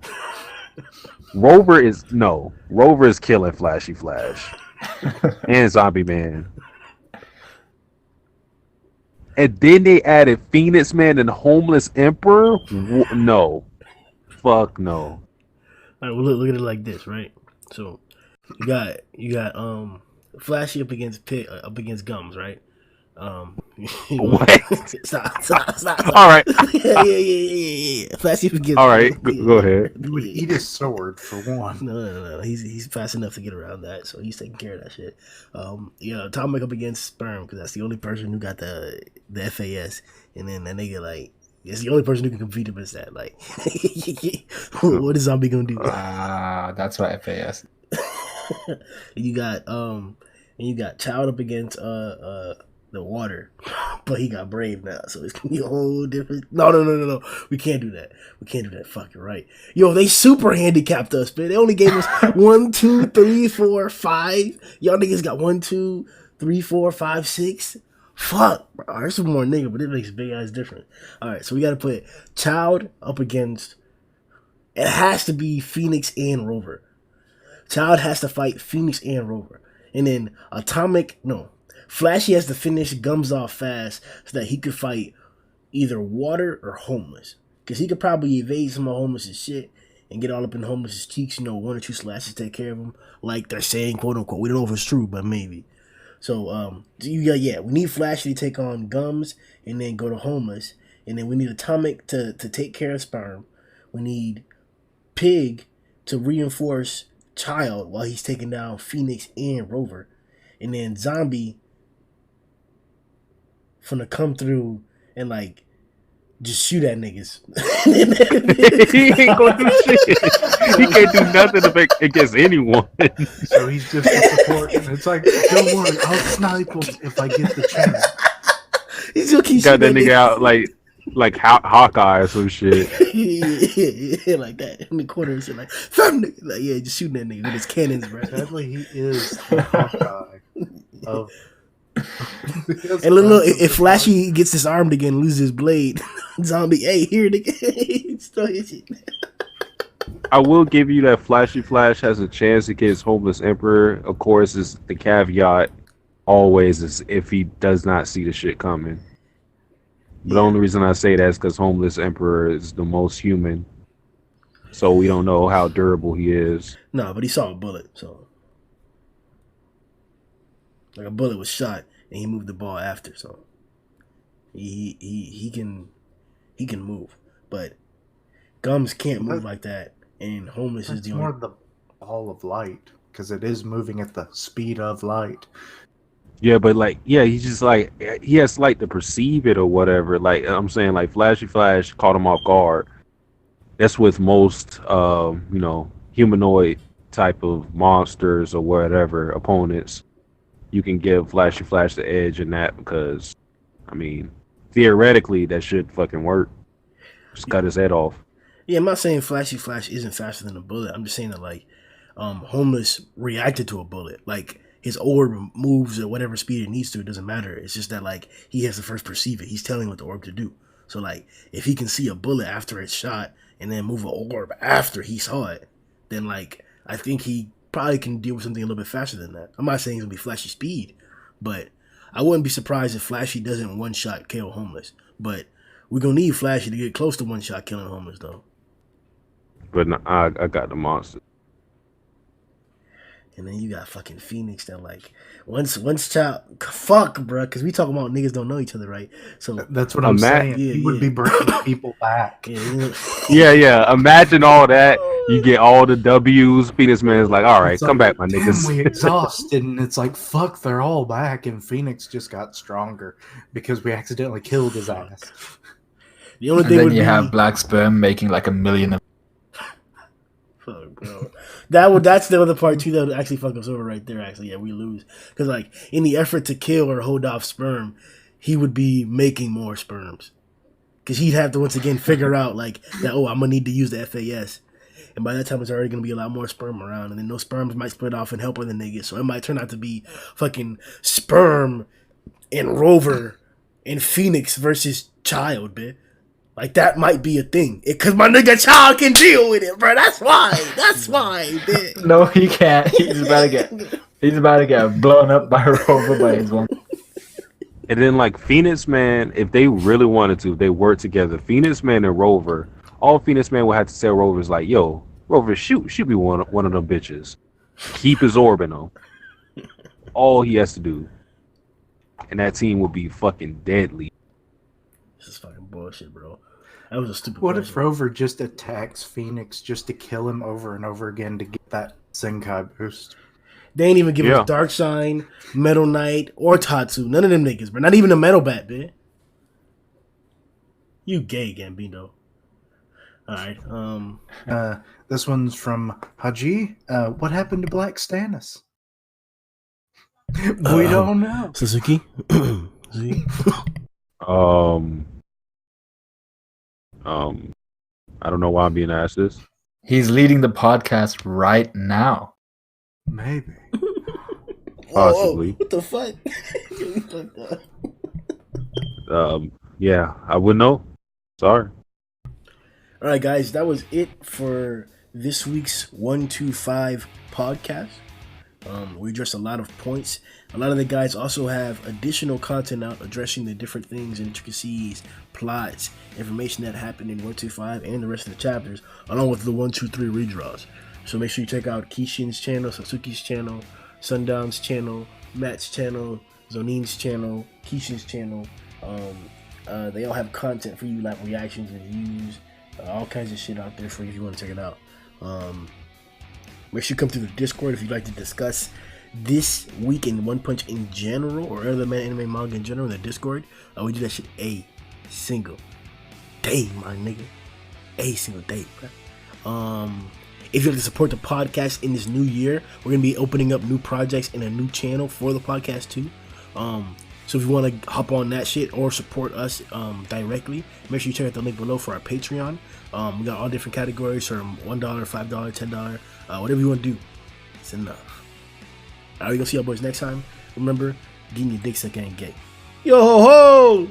Rover is killing Flashy Flash and Zombie Man. And then they added Phoenix Man and Homeless Emperor? No. Fuck no. All right, well look at it like this, right? So you got Flashy up against Gums, right? What? Stop. All right. Yeah. Flashy up against. All right, go ahead. He would eat his sword for one. No. He's fast enough to get around that, so he's taking care of that shit. Atomic up against Sperm because that's the only person who got the FAS, and then that nigga like it's the only person who can compete against that. Like, what is Zombie gonna do? That's what FAS. You got Child up against the Water, but he got Brave now, so it's gonna be a whole different. No. We can't do that. Fucking right. Yo, they super handicapped us, man. They only gave us 1, 2, 3, 4, 5. Y'all niggas got 1, 2, 3, 4, 5, 6. Fuck, bro. There's some more nigga, but it makes a big ass difference. All right, so we gotta put Child up against. It has to be Phoenix and Rover. Child has to fight Phoenix and Rover, and then Flashy has to finish Gums off fast so that he could fight either Water or Homeless. Because he could probably evade some of Homeless's shit and get all up in Homeless's cheeks, 1 or 2 slashes take care of him. Like they're saying, quote unquote. We don't know if it's true, but maybe. So, we need Flashy to take on Gums and then go to Homeless. And then we need Atomic to take care of Sperm. We need Pig to reinforce Child while he's taking down Phoenix and Rover. And then Zombie finna come through and like just shoot at niggas. He ain't gonna do shit. He can't do nothing against anyone. So he's just a support. It's like, don't worry, I'll snipe him if I get the chance. He's gonna keep Got that shooting nigga out like like Hawkeye or some shit. Yeah, like that in the corner and shit, like "Fam nigga," like yeah, just shooting that nigga with his cannons, bro. Sadly, he is the Hawkeye of. And look, if Flashy gets disarmed again, loses his blade, Zombie, hey, here nigga, still hit shit. I will give you that Flashy Flash has a chance against Homeless Emperor. Of course, is the caveat always is if he does not see the shit coming. But the only reason I say that is because Homeless Emperor is the most human, so we don't know how durable he is. No, but he saw a bullet, so like a bullet was shot and he moved the ball after, so he can move, but Gums can't move like that, and Homeless is It's the more only. the ball of light because it is moving at the speed of light. Yeah, but like, yeah, he's just like he has like to perceive it or whatever. Like I'm saying, like Flashy Flash caught him off guard. That's with most, humanoid type of monsters or whatever opponents. You can give Flashy Flash the edge in that because, I mean, theoretically that should fucking work. Just cut his head off. Yeah, I'm not saying Flashy Flash isn't faster than a bullet. I'm just saying that like, Homeless reacted to a bullet. Like his orb moves at whatever speed it needs to. It doesn't matter. It's just that like he has to first perceive it. He's telling what the orb to do. So like if he can see a bullet after it's shot and then move an orb after he saw it, then like I think he probably can deal with something a little bit faster than that. I'm not saying it's gonna be Flashy speed, but I wouldn't be surprised if Flashy doesn't one shot kill Homeless. But we're gonna need Flashy to get close to one shot killing Homeless though. But no, I got the monster. And then you got fucking Phoenix that like once child fuck bruh, because we talking about niggas don't know each other, right? So That's what I'm saying. yeah, He would be bringing people back. yeah, you know, Yeah. Imagine all that. You get all the W's. Phoenix Man is like, all right, It's come like, back, my damn, niggas. we exhausted, and it's like, fuck, they're all back, and Phoenix just got stronger because we accidentally killed his ass. the only And thing then would you be have Black Sperm making like 1 million of. fuck, bro. That's the other part too that would actually fuck us over right there. Actually, yeah, we lose because like in the effort to kill or hold off sperm, he would be making more sperms because he'd have to once again figure out like that. Oh, I'm gonna need to use the FAS, and by that time it's already gonna be a lot more sperm around, and then those sperms might split off and help other niggas. So it might turn out to be fucking sperm and Rover and Phoenix versus Child, bitch. Like that might be a thing, cause my nigga Child can deal with it, bro. That's why, bitch. No, he can't. He's about to get blown up by Rover by his one. And then like Phoenix Man, if they really wanted to, if they work together. Phoenix Man and Rover, all Phoenix Man would have to tell Rover is like, yo, Rover, shoot me one of them bitches. Keep his orb in him. All he has to do. And that team would be fucking deadly. This is fucking bullshit, bro. That was a stupid What question. if Rover just attacks Phoenix just to kill him over and over again to get that Zenkai boost? They ain't even give Yeah. us Dark Shine, Metal Knight, or Tatsu. None of them niggas, bro. Not even a Metal Bat, bitch. You gay, Gambino. Alright, This one's from Haji. What happened to Black Stannis? We don't know. Satsuki? See? I don't know why I'm being asked this. He's leading the podcast right now. Maybe. Possibly. Whoa, what the fuck? Yeah, I wouldn't know. Sorry. Alright, guys, that was it for this week's 125 podcast. We addressed a lot of points. A lot of the guys also have additional content out addressing the different things, intricacies, plots, information that happened in 125 and the rest of the chapters, along with the 123 redraws. So make sure you check out Kishin's channel, Satsuki's channel, Sundown's channel, Matt's channel, Zhoniin's channel, Kishin's channel. They all have content for you, like reactions, reviews, all kinds of shit out there for you if you want to check it out. Make sure you come to the Discord if you'd like to discuss this week in One Punch in general, or other anime manga in general in the Discord. We do that shit a single day, my nigga. A single day, bro. If you'd like to support the podcast in this new year, we're gonna be opening up new projects and a new channel for the podcast too. So if you want to hop on that shit or support us directly, make sure you check out the link below for our Patreon. We got all different categories from $1, $5, $10, whatever you want to do. It's enough. Alright, we're gonna see y'all boys next time. Remember, getting your dick sucked ain't gay. Yo ho ho!